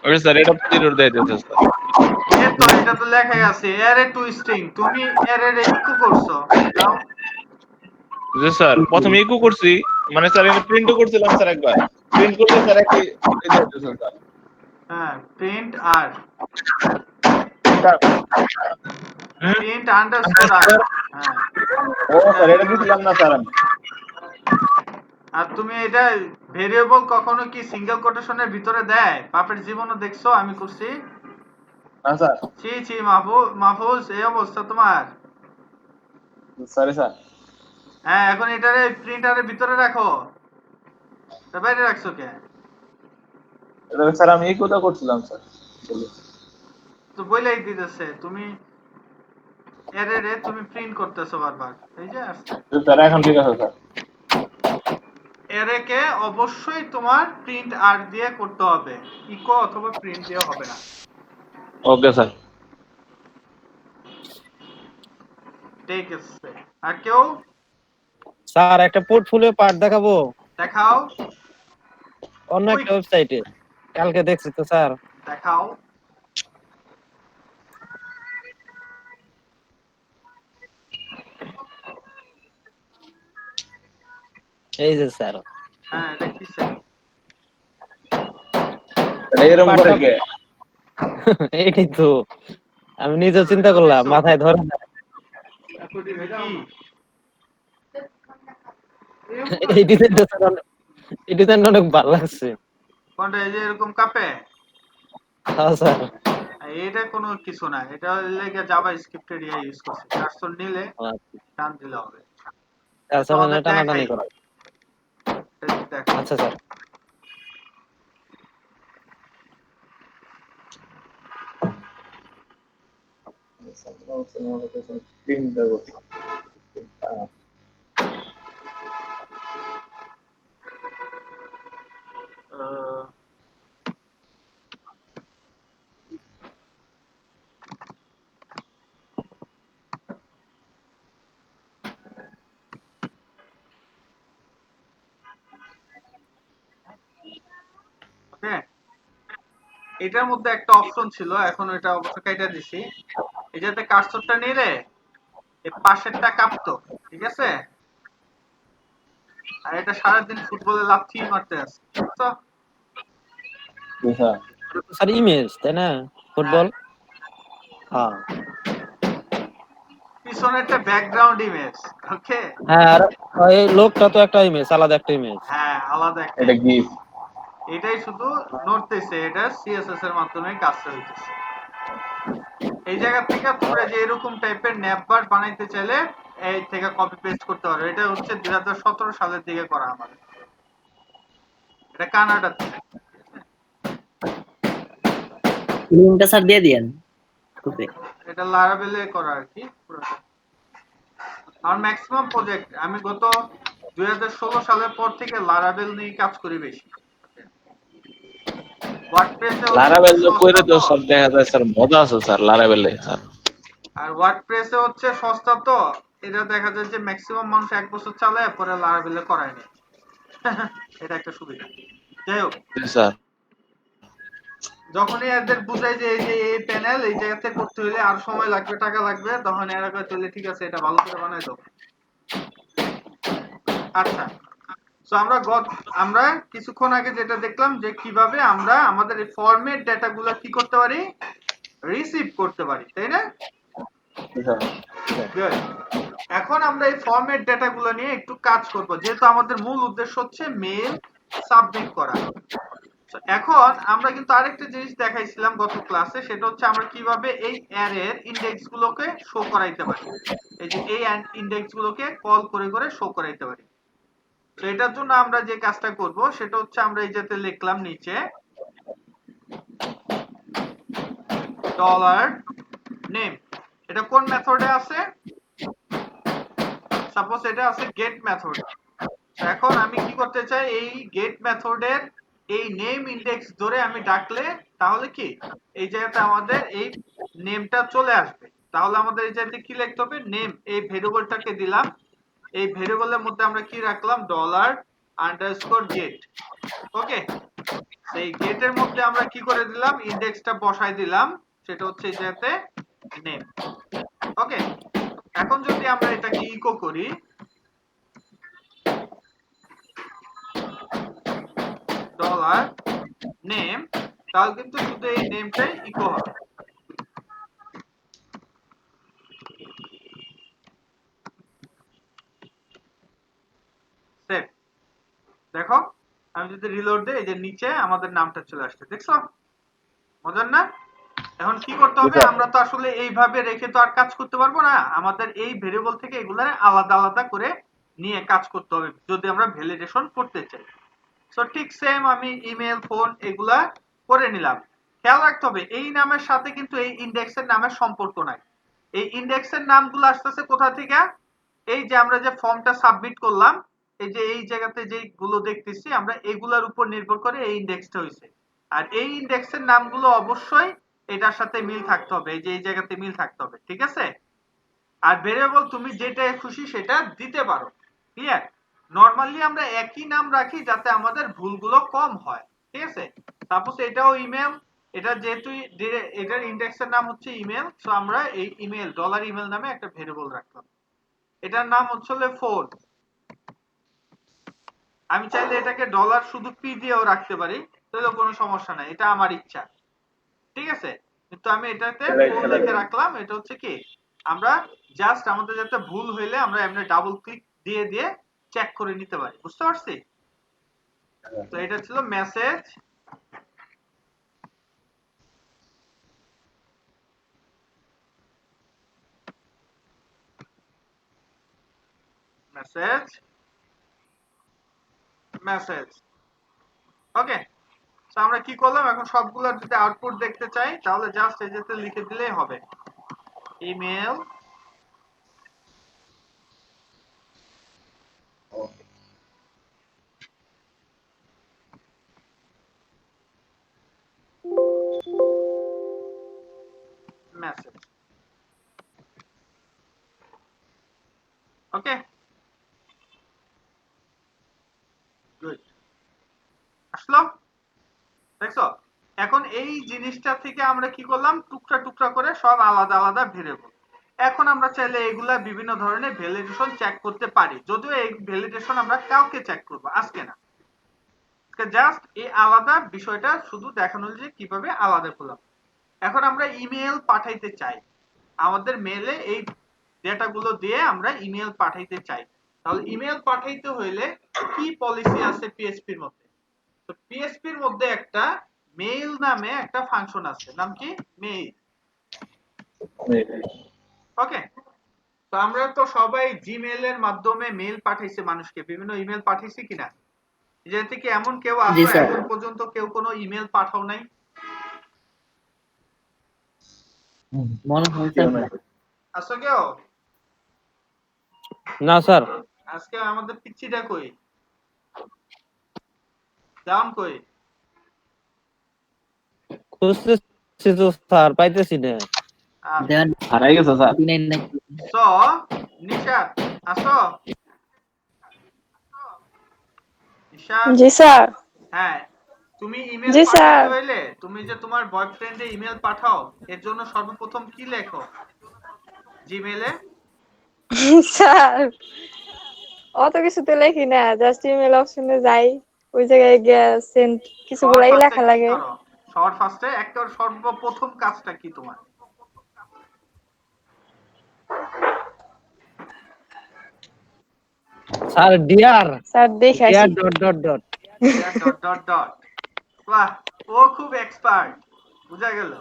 ওকে স্যার, এটা পি রোড দেখাইতেছে স্যার। এই তো এটা তো লেখাই আছে অ্যারে টু স্ট্রিং, তুমি অ্যারে ইকো করছো। দাও। জি স্যার, প্রথমে ইকো করছি, মানে স্যার এটা প্রিন্টও করছিলাম স্যার, একবার প্রিন্ট করলে স্যার একই দেখাইতেছে স্যার। হ্যাঁ, প্রিন্ট আর প্রিন্ট আন্ডারস্কোর আর। হ্যাঁ, ও স্যার এটা দিছিলাম না স্যার আমি। আর তুমি এটা ভেরিয়েবল কখনো কি সিঙ্গেল কোটেশনের ভিতরে দেয়? বাপের জীবনও দেখছো আমি করছি? না স্যার। ছি ছি মাহফুজ, এই অবস্থা তোমার? Sorry sir. হ্যাঁ, এখন এটারে প্রিন্টারের ভিতরে রাখো, তা বাইরে রাখছো কে? এটা স্যার আমি ইকোটা করছিলাম স্যার। তো বইলাই দিতেছে তুমি এরে তুমি প্রিন্ট করতেছো বারবার। এই যে আসছে স্যার এখন ঠিক আছে স্যার। এরেকে অবশ্যই তোমার প্রিন্ট আর দিয়ে করতে হবে, ইকো অথবা প্রিন্ট দিয়ে হবে না। Okay sir. ঠিক আছে, আর কেউ? স্যার একটা পোর্টফোলিও পার্ট দেখাবো, দেখাও। অন্য একটা ওয়েবসাইটে কালকে দেখছি তো স্যার। দেখাও। এই যে স্যার, হ্যাঁ, দেখিছে। এরকম করে কে? এইটাই তো আমি নিজে চিন্তা করলাম, মাথায় ধরে না। এই ডিজাইনটা স্যার এই ডিজাইনটা অনেক ভালো লাগছে। কোনটা এই যে এরকম কাপে? হ্যাঁ স্যার। এটা কোনো কিছু না, এটা লেগে জাভা স্ক্রিপ্টের ইউজ করছে। কার্সর নিলে টান দিলে হবে। আচ্ছা মানে টানাটানি করা। দেখো আচ্ছা স্যার। আহ, ওকে, এটার মধ্যে একটা অপশন ছিল, এখন এটা অবশ্য কেটে দিছি। এই যাতে কার্সরটা নিলে এই পাশেরটা কাঁপতো, ঠিক আছে? আর এটা সারাদিন ফুটবলে লাথি মারতে আছে, তো স্যার ইমেজ তাই না? ফুটবল। হ্যাঁ পিছনেরটা ব্যাকগ্রাউন্ড ইমেজ। ওকে, হ্যাঁ আর এই লোকটা তো একটা ইমেজ, আলাদা একটা ইমেজ। হ্যাঁ আলাদা একটা এটা image। গিফট। এটাই শুধু নড়তেছে, এটা সিএসএস এর মাধ্যমে কাজটা হইতেছে। এই জায়গা থেকে তোমরা যে এরকম টাইপের ন্যাপবার বানাইতে চাইলে এই থেকে কপি পেস্ট করতে পারো। এটা হচ্ছে 2017 সালের দিকে করা আমাদের, এটা কানাডাতে। লিঙ্কটা স্যার দিয়ে দিয়েন গ্রুপে। এটা লারাভেলে করা আর কি পুরোটা। আর ম্যাক্সিমাম প্রজেক্ট আমি গত 2016 সালের পর থেকে লারাভেল নিয়ে কাজ করি বেশি। ওয়ার্ডপ্রেসে লারাবেল কইরে তো সব দেখা যায় স্যার, মজা আছে স্যার লারাবেলে স্যার। আর ওয়ার্ডপ্রেসে হচ্ছে সস্তা, তো এটা দেখা যায় যে ম্যাক্সিমাম মানুষ 1 বছর চালায় পরে লারাভেলে করায় না। এটা একটা সুবিধা। যাই হোক, জি স্যার। যখনই এদের বুঝাই যে এই যে এই প্যানেল এই জায়গাতে করতে হলে আর সময় লাগবে, টাকা লাগবে, তখন এরা কয় তাহলে ঠিক আছে এটা ভালো করে বানাই দাও। আচ্ছা, সো আমরা কিছুক্ষণ আগে যেটা দেখলাম যে কিভাবে আমরা আমাদের এই ফরম্যাট ডেটাগুলো কি করতে পারি, রিসিভ করতে পারি, তাই না? Good. এখন আমরা এই ফরম্যাট ডেটাগুলো নিয়ে একটু কাজ করব, যেহেতু আমাদের মূল উদ্দেশ্য হচ্ছে মেইল সাবমিট করা। So, এখন আমরা কিন্তু আরেকটা জিনিস দেখাইছিলাম গত ক্লাসে, সেটা হচ্ছে আমরা কিভাবে এই অ্যারের ইনডেক্স গুলোকে শো করাইতে পারি। এই যে এই ইনডেক্স গুলোকে কল করে করে শো করাইতে পারি। তো এটার জন্য আমরা যে কাজটা করব সেটা হচ্ছে আমরা এই যেতে লিখলাম নিচে $name। এটা কোন মেথডে আছে? সাপোজ এটা আছে গেট মেথড। এখন আমি কি করতে চাই, এই গেট মেথডের এই নেম ইনডেক্স ধরে আমি ডাকলে তাহলে কি এই জায়গাতে আমাদের এই নেমটা চলে আসবে। তাহলে আমাদের এই জায়গাতে কি লিখতে হবে, নেম, এই ভেরিয়েবলটাকে দিলাম। এই ভেরিয়েবলের মধ্যে আমরা কি রাখলাম, $_get। ওকে, সেই গেটের মধ্যে আমরা কি করে দিলাম, ইনডেক্সটা বসাই দিলাম, সেটা হচ্ছে এই জায়গাতে নেম। ওকে, এখন যদি আমরা এটাকে ইকো করি $name, তাহলে কিন্তু শুধু এই নেমটাই ইকো হবে। সেভ। দেখো আমি যদি রিলোড দেই, এই যে নিচে আমাদের নামটা চলে আসছে, দেখছো? মজার না? এখন কি করতে হবে, আমরা তো আসলে এইভাবে রেখে তো আর কাজ করতে পারবো না, আমাদের এই ভেরিয়েবল থেকে এগুলারে আলাদা আলাদা করে নিয়ে কাজ করতে হবে যদি আমরা ভ্যালিডেশন করতে চাই। সো ঠিক সেম আমি ইমেল, ফোন এগুলা করে নিলাম। খেয়াল রাখতে হবে এই নামের সাথে কিন্তু এই ইনডেক্সের নামের সম্পর্ক নাই। এই ইনডেক্সের নামগুলো আসতেছে কোথা থেকে, এই যে আমরা যে ফর্মটা সাবমিট করলাম, এই যে এই জায়গাতে যেগুলো দেখতেছি আমরা, এগুলার উপর নির্ভর করে এই ইনডেক্সটা হইছে। আর এই ইনডেক্সের নামগুলো অবশ্যই এটার সাথে মিল থাকতে হবে, এই যে এই জায়গাতে মিল থাকতে হবে, ঠিক আছে? আর ভেরিয়েবল তুমি যেটা খুশি সেটা দিতে পারো, ক্লিয়ার? নরমালি আমরা একই নাম রাখি যাতে আমাদের ভুলগুলো কম হয়, ঠিক আছে? সাপোজ এটাও ইমেল, এটা যেহেতু এটার ইনডেক্সের নাম হচ্ছে ইমেল, সো আমরা এই ইমেল $email নামে একটা ভেরিয়েবল রাখলাম। এটার নাম হচ্ছে ফোন। আমি চাইলে এটাকে ডলার শুধু পি দিয়েও রাখতে পারি, তাহলে কোনো সমস্যা নাই, এটা আমার ইচ্ছা, ঠিক আছে? কিন্তু আমি এটাতে ফোন লিখে রাখলাম, এটা হচ্ছে কি আমরা জাস্ট আমাদের যাতে ভুল হইলে আমরা এমনি ডাবল ক্লিক দিয়ে দিয়ে চেক করে নিতে পারি, বুঝতে পারছি? তো এটা ছিল মেসেজ মেসেজ মেসেজ। ওকে, তো আমরা কি করলাম, এখন সবগুলোর যদি আউটপুট দেখতে চাই তাহলে জাস্ট এই যেতে লিখে দিলেই হবে ইমেল মেসেজ। ওকে, গুড, আসলো, দেখছো? এখন এই জিনিসটা থেকে আমরা কি করলাম, টুকরা টুকরা করে সব আলাদা আলাদা ভেরিয়েবল। এখন আমরা চাইলে এগুলা বিভিন্ন ধরনের ভ্যালিডেশন চেক করতে পারি, যদিও এই ভ্যালিডেশন আমরা কাউকে চেক করব আজকে না, জাস্ট এই আলাদা বিষয়টা শুধু দেখানো যে কিভাবে আলাদা করলাম। এখন আমরা ইমেল পাঠাইতে চাই, আমাদের মেলে এই ডেটাগুলো দিয়ে আমরা ইমেল পাঠাইতে চাই, তাহলে ইমেল পাঠাইতে হইলে কি পলিসি আছে পিএইচপির মধ্যে? তো পিএইচপির মধ্যে একটা মেইল নামে একটা ফাংশন আছে, নাম কি? মেইল। ওকে, তো আমরা তো সবাই জিমেইল এর মাধ্যমে মেইল পাঠাইছি মানুষকে, বিভিন্ন ইমেল পাঠাইছি কিনা? যে থেকে এমন কেউ জি আছে স্যার। এখন পর্যন্ত কেউ কোনো ইমেল পাঠাও নাই? মনে হয় স্যার। আছো কেউ? না স্যার, আজকে আমাদের পিচ্চিটা কই, ডাউন কই? খুঁজতেছি তো স্যার, পাইতেছি না। দেন হারাই গেছে স্যার। দিনাই নাকি সো নিশাত আসো? নিশাত, জি স্যার। হ্যাঁ, তুমি ইমেল জি, স্যার। পাঠাতে হইলে তুমি যে তোমার বয়ফ্রেন্ডে ইমেল পাঠাও এর জন্য সর্বপ্রথম কি লেখো জিমেইলে? স্যার অত কিছু তো লেখি না, জাস্ট ইমেল অপশনে যাই, ওই জায়গায় গিয়ে সেন্ড কিছুগুলাই লেখা লাগে। সবার ফার্স্টে একটা সর্বপ্রথম কাজটা কি তোমার? স্যার ডিয়ার স্যার দেখে ডিয়ার আসি। Dot dot dot. Dot dot dot. বাহ, ও খুব এক্সপার্ট, বুঝা গেল।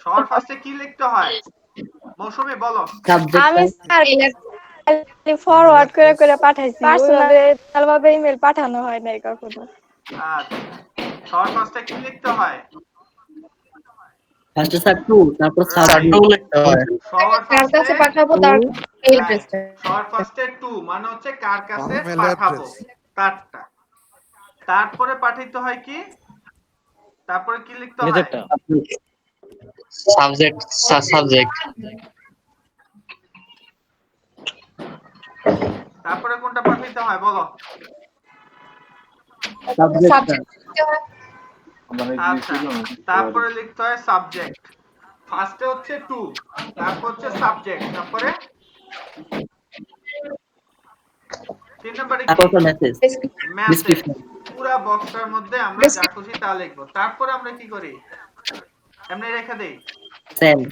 সবার ফার্স্টে কি লিখতে হয় মৌসুমী, বলো। সাবজেক্ট আমি স্যার ফরওয়ার্ড করে করে পাঠাইছি, পার্সোনাল ভাবে ইমেল পাঠানো হয় নাই কখনো। আচ্ছা, সবার ফার্স্টে কি লিখতে হয়? ফার্স্টে স্যার টু, তারপর Right. সাবজেক্ট স্যার লিখতে হয়। সবার কার কাছে ফার্স্টে পাঠাবো তার মেইল Right. অ্যাড্রেসটা। সবার ফার্স্টে টু মানে হচ্ছে কার কাছে আমার mail পাঠাবো address। তারটা। তারপরে পাঠাইতে হয় কি? তারপরে কি লিখতে হয়? নিজেরটা। সাবজেক্ট সাবজেক্ট তারপরে কোনটা পাঠাইতে হয় বলো? সাবজেক্ট আচ্ছা, তারপরে লিখতে হয় সাবজেক্ট। ফার্স্টে হচ্ছে টু, তারপর হচ্ছে সাবজেক্ট, তারপরে 3 নম্বরে কি? তারপর মেসেজ মেসেজ। ডেসক্রিপশন পুরা বক্সটার মধ্যে আমরা যা খুশি তা লিখবো। তারপরে আমরা কি করি? এমনি রেখে দেই, সেন্ড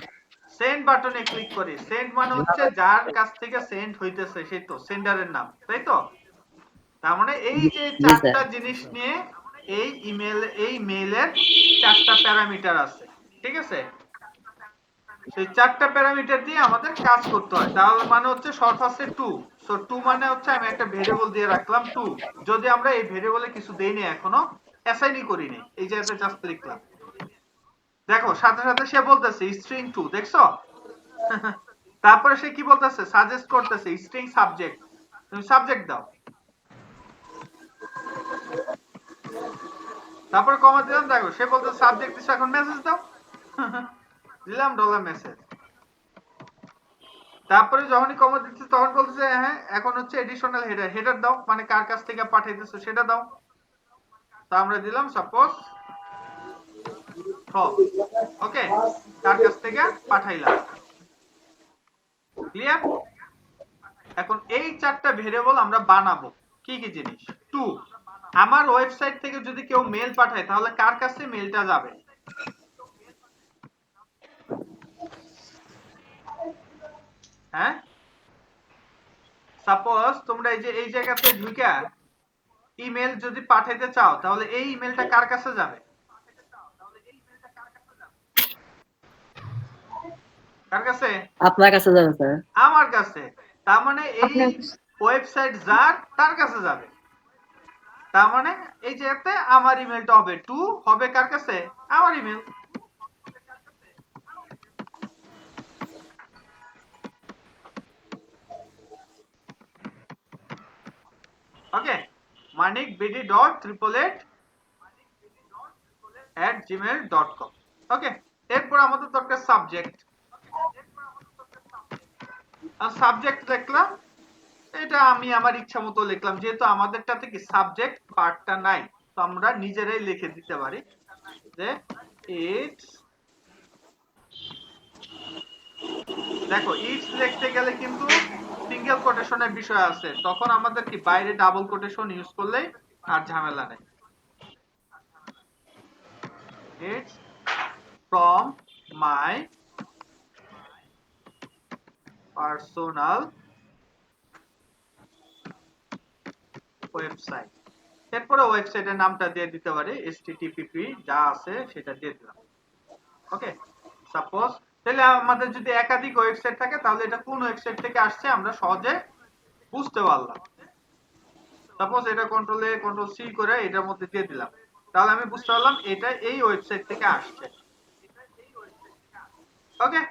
সেন্ড বাটনে ক্লিক করি। সেন্ড মানে হচ্ছে যার কাছ থেকে সেন্ড হইতেছে সেই তো সেন্ডারের নাম, তাই তো? তার মানে এই যে জি স্যার। চারটা জিনিস নিয়ে এই মেইলের চারটা প্যারামিটার আছে, ঠিক আছে? সেই চারটা প্যারামিটার দিয়ে আমাদের কাজ করতে হয়। তাহলে মানে হচ্ছে শর্ট ফার্স্টে টু। সো টু মানে হচ্ছে আমি একটা ভেরিয়েবল দিয়ে রাখলাম টু, যদি আমরা এই ভেরিয়েবলে কিছু দেইনি, এখনো অ্যাসাইনই করিনি, এই জায়গাতে জাস্ট লিখলাম। দেখো সাথে সাথে সে বলতেছে স্ট্রিং টু, দেখছো? তারপরে সে কি বলতেছে, সাজেস্ট করতেছে স্ট্রিং সাবজেক্ট, তুমি সাবজেক্ট দাও। তারপরে কমা দিলাম, দেখো সে বলতেছে সাবজেক্ট দিছে, এখন মেসেজ দাও। দিলাম ডলার মেসেজ। তারপরে যখনই কমা দিচ্ছে তখন বলতেছে হ্যাঁ এখন হচ্ছে এডিশনাল হেডার, হেডার দাও মানে কার কাছ থেকে পাঠাইতেছো সেটা দাও। তো আমরা দিলাম সাপোজ ফ্রম, ওকে, কার কাছ থেকে পাঠাইলাম। ক্লিয়ার? এখন এই চারটা ভেরিয়েবল আমরা বানাবো কি কি জিনিস? টু, আমার ওয়েবসাইট থেকে যদি কেউ মেল পাঠায় তাহলে কার কাছে মেলটা যাবে? হ্যাঁ, সাপোজ তোমরা এই জায়গাতে ঢুকা ইমেল যদি পাঠাইতে চাও তাহলে এই ইমেলটা কার কাছে যাবে? কার কাছে? আপনার কাছে যাবে স্যার। আমার কাছে। তার মানে এই আপনার ওয়েবসাইট যার তার কাছে যাবে। তার মানে এই জায়গাতে আমার ইমেলটা হবে টু, হবে কার কাছে? আমার ইমেল। ওকে, manikbd.888@gmail.com। ওকে, এরপর আমাদের দরকার সাবজেক্ট। আর সাবজেক্ট লিখলাম, এটা আমি আমার ইচ্ছা মতো লিখলাম, যেহেতু আমাদেরটাতে কি সাবজেক্ট পার্টটা নাই, তো আমরা নিজেরাই লিখে দিতে পারি যে ইটস। দেখো ইটস লিখতে গেলে কিন্তু সিঙ্গেল কোটেশনের বিষয় আছে, তখন আমাদের কি বাইরে ডাবল কোটেশন ইউজ করলেই আর ঝামেলা নেই। It's from my personal website. এরপরে ওয়েবসাইটের নামটা দিয়ে দিতে পারি http, যা আছে সেটা দিয়ে দিলাম। ওকে, সাপোজ তাহলে আমাদের যদি একাধিক ওয়েবসাইট থাকে তাহলে এটা কোন ওয়েবসাইট থেকে আসছে আমরা সহজে বুঝতে পারলাম। সাপোজ এটা কন্ট্রোল এ কন্ট্রোল সি করে এটার মধ্যে দিয়ে দিলাম, তাহলে আমি বুঝতে পারলাম এটা এই ওয়েবসাইট থেকে আসছে। ওকে,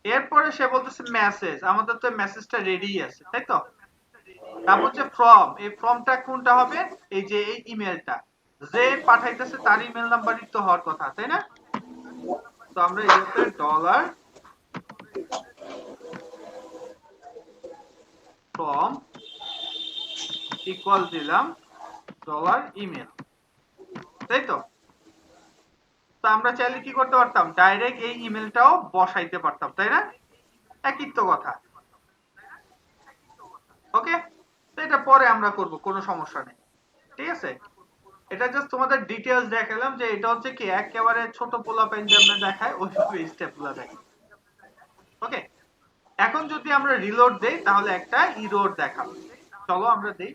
এরপরে সে বলতেছে মেসেজ, আমাদের তো মেসেজটা রেডি আছে তাই তো। তারপর হচ্ছে ফর্ম, এই ফর্মটা কোনটা হবে? এই যে এই ইমেলটা যে পাঠাইতেছে তার ইমেল নাম্বারই তো হওয়ার কথা তাই না। তো আমরা এটাতে ডলার ফর্ম ইকুয়াল দিলাম ডলার ইমেল, তাই তো। তো আমরা চাইলে কি করতে পারতাম, ডাইরেক্ট এই ইমেলটাও বসাইতে পারতাম তাই না, একই তো কথা। ওকে, তো এটা পরে আমরা করব, কোনো সমস্যা নেই, ঠিক আছে। এটা জাস্ট তোমাদের ডিটেইলস দেখালাম যে এটা হচ্ছে কি একেবারে ছোট পোলাপাইন যেমন দেখায় ওইভাবে স্টেপগুলো দেখায়। ওকে, এখন যদি আমরা রিলোড দেই তাহলে একটা এরর দেখাবে, চলো আমরা দেই।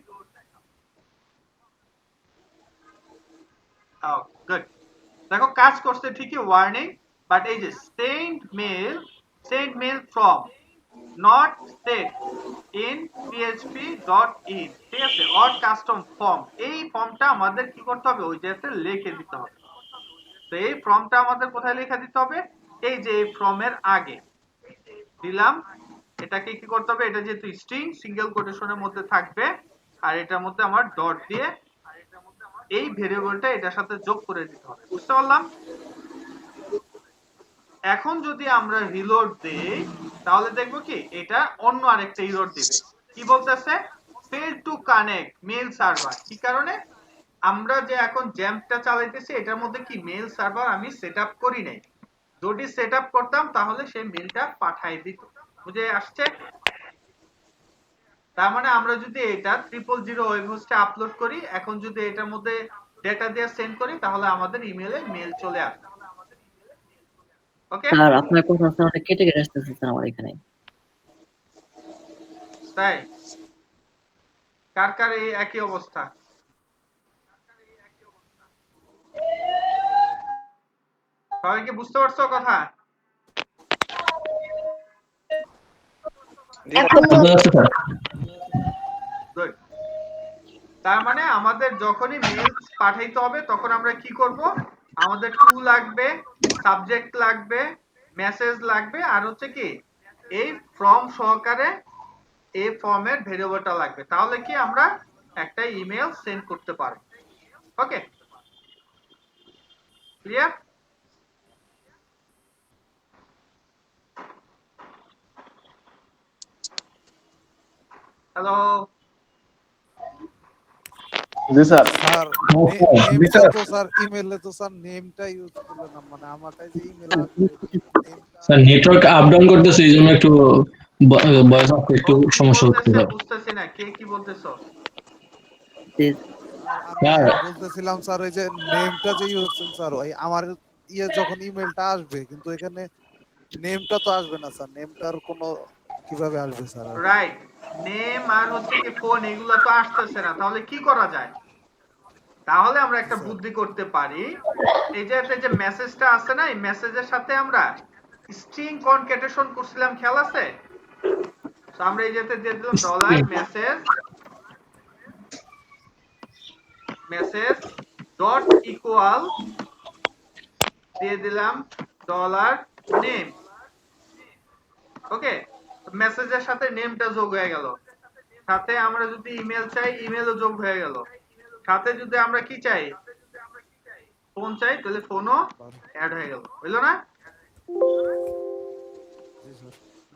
গুড, দেখো কাজ করছে ঠিকই, ওয়ার্নিং, বাট এই যে send mail from not set in php.in, ঠিক আছে, অর কাস্টম ফর্ম, এই ফর্মটা আমাদের কি করতে হবে, ওই জায়গাতে লিখে দিতে হবে। তো এই ফর্মটা আমাদের কোথায় লিখে দিতে হবে, এই যে এই ফর্মের আগে দিলাম। এটাকে কি করতে হবে, এটা যেহেতু স্ট্রিং সিঙ্গেল কোটেশনের মধ্যে থাকবে, আর এটার মধ্যে আমার ডট দিয়ে এই ভেরিয়েবলটা এটার সাথে যোগ করে দিতে হবে, বুঝতে পারলাম। এখন যদি আমরা রিলোড দেই তাহলে দেখবো কি এটা অন্য আরেকটা এরর দিবে, কি বলতেছে, fail to connect mail server. কি কারণে, আমরা যে এখন জ্যাম্পটা চালাইতেছি এটার মধ্যে কি মেল সার্ভার আমি সেটআপ করি নাই, যদি সেটআপ করতাম তাহলে সেই মেলটা পাঠাই দিত, বুঝে আসছে। তার মানে আমরা যদি এটা 000 ওয়েব হোস্টে আপলোড করি, এখন যদি এটার মধ্যে ডেটা দিয়ে সেন্ড করি তাহলে আমাদের ইমেলে মেল চলে আসবে। ওকে স্যার আপনার কথা স্যার কেটে কেটে আসতেছে স্যার আমার এখানে। তাই কার কার এই একই অবস্থা? সবাই কি বুঝতে পারছো কথা? এখন বুঝতে পারছি স্যার। গুড, তার মানে আমাদের যখনই মেল পাঠাইতে হবে তখন আমরা কি করব, আমাদের টু লাগবে, সাবজেক্ট লাগবে, মেসেজ লাগবে, আর হচ্ছে কি এই ফর্ম সহকারে এই ফর্মের ভেরিয়েবলটা লাগবে, তাহলে কি আমরা একটা ইমেল সেন্ড করতে পারবো। ওকে, ক্লিয়ার? হ্যালো, জি স্যার। স্যার স্যার, নেমটা তো স্যার ইমেলে তো স্যার নেমটা ইউজ করলে না, মানে আমারটাই যে ইমেল আসবে স্যার নেটওয়ার্ক আপ ডাউন করতেছে, এই জন্য একটু ভয়েস আসতে একটু ও কি সমস্যা হচ্ছে বলতেছে স্যার। বুঝতেছি না, কে কি বলতেছো? স্যার আমি স্যার বলতেছিলাম স্যার ওই যে নেমটা যে ইউজ করছেন স্যার, ওই আমার যখন ইমেলটা আসবে কিন্তু এখানে নেমটা তো আসবে না স্যার, নেমটার কোনো কিভাবে আসবে স্যার? রাইট, নেম আর হচ্ছে কি ফোন এগুলো তো আসতেছে না, তাহলে কি করা যায়? তাহলে আমরা একটা বুদ্ধি করতে পারি, এই যে মেসেজটা আছে না, এই মেসেজের সাথে আমরা স্ট্রিং কনক্যাটেশন করছিলাম, খেয়াল আছে? তো আমরা এই যেতে দিয়ে দিলাম ডলার মেসেজ ডট ইকুয়াল দিয়ে দিলাম ডলার নেম। ওকে, মেসেজের সাথে নেমটা যোগ হয়ে গেল, সাথে আমরা যদি ইমেল চাই ইমেলও যোগ হয়ে গেল, সাথে যদি আমরা কি চাই ফোন চাই তাহলে ফোনও অ্যাড হয়ে গেল, হইলো না?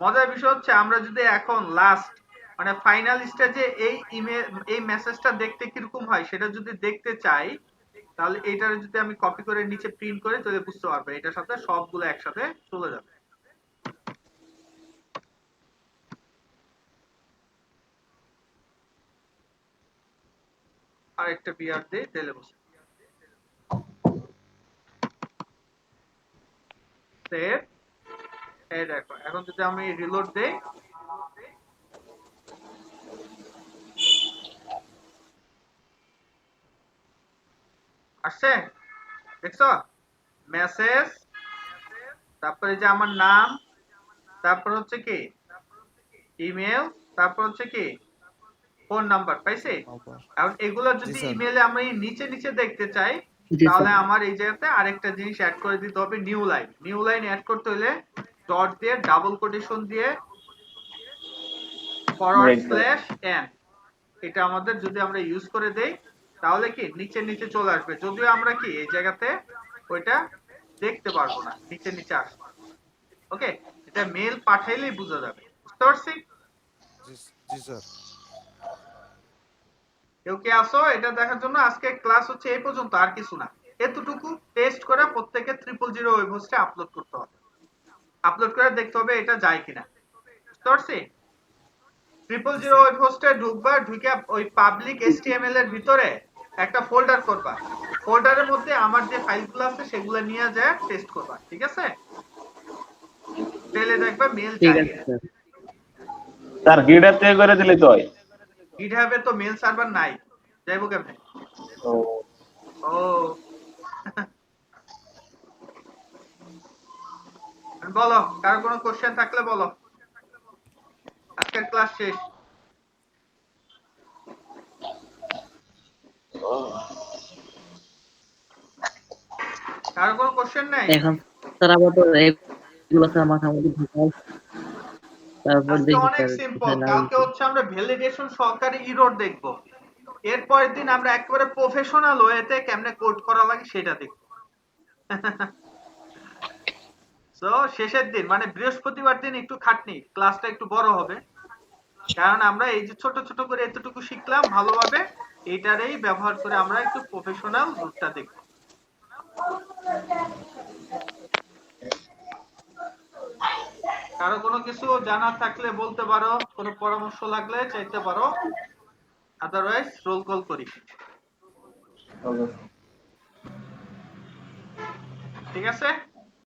মজার বিষয় হচ্ছে আমরা যদি এখন লাস্ট মানে ফাইনাল স্টেজে এই ইমেল এই মেসেজটা দেখতে কিরকম হয় সেটা যদি দেখতে চাই, তাহলে এইটার যদি আমি কপি করে নিচে প্রিন্ট করি তাহলে বুঝতে পারবে এটার সাথে সবগুলো একসাথে চলে যাবে। আরেকটা বিয়ার দেই তাহলে বুঝতে সেভ। এই দেখো এখন যদি আমি রিলোড দেই, আসছে দেখছো মেসেজ, তারপরে যে আমার নাম, তারপর হচ্ছে কি ইমেল, তারপর হচ্ছে কি ফোন নাম্বার, পাইছি? এখন এগুলো যদি ইমেলে আমরা নিচে নিচে দেখতে চাই জি তাহলে স্যার। আমার এই জায়গাতে আরেকটা জিনিস অ্যাড করে দিতে হবে, new line. New line add করতে হলে ডট দিয়ে ডাবল কোটেশন দিয়ে ফরওয়ার্ড স্ল্যাশ এন, এটা আমাদের যদি আমরা ইউজ করে দেই তাহলে কি নিচে নিচে চলে আসবে, যদিও আমরা কি এই জায়গাতে ওইটা দেখতে পারবো না, নিচে নিচে আসবে। ওকে, এটা মেল পাঠাইলেই বোঝা যাবে, বুঝতে পারছি? জি স্যার। কেউ কে আসো এটা দেখার জন্য? আজকে ক্লাস হচ্ছে এই পর্যন্ত, আর কিছু না, এতটুকু টেস্ট করে প্রত্যেকে 000 ওয়েব হোস্টে আপলোড করতে হবে, আপলোড করে দেখতে হবে এটা যায় কিনা, বুঝতে পারছি? 000 ওয়েব হোস্টে ঢুকবা, ঢুকে ওই পাবলিক HTML এর ভিতরে একটা ফোল্ডার করবা, ফোল্ডারের মধ্যে আমার যে ফাইলগুলো আছে সেগুলো নিয়ে যায় টেস্ট করবা, ঠিক আছে? তাহলে দেখবা মেল ঠিক যায় আছে কিনা। স্যার। স্যার গিটার থেকে করে দিলে তো হয়। গিটহাবে তো মেল সার্ভার নাই, যাইবো কেমনে? ও বলো, কারো কোনো কোশ্চেন থাকলে বলো, আজকের ক্লাস শেষ। কারো কোনো কোশ্চেন নাই? এখন স্যার আবার তো এগুলো স্যার মাথার মধ্যে ঢুকাই, তারপর আজকে দেখি অনেক স্যার সিম্পল, কোথায় লাগবে। কালকে হচ্ছে আমরা ভ্যালিডেশন সহকারে ইরর দেখবো, এরপরের দিন আমরা একেবারে প্রফেশনাল ওয়েতে কেমনে কোড করা লাগে সেটা দেখবো। সো শেষের দিন মানে বৃহস্পতিবার দিন একটু খাটনি, ক্লাসটা একটু বড় হবে, কারণ আমরা এই যে ছোট ছোট করে এতটুকু শিখলাম ভালোভাবে, এইটারই ব্যবহার করে আমরা একটু প্রফেশনাল রূপটা দেখব। কারো কোনো কিছু জানার থাকলে বলতে পারো, কোনো পরামর্শ লাগলে চাইতে পারো, আদারওয়াইজ রোল কল করি, ঠিক আছে?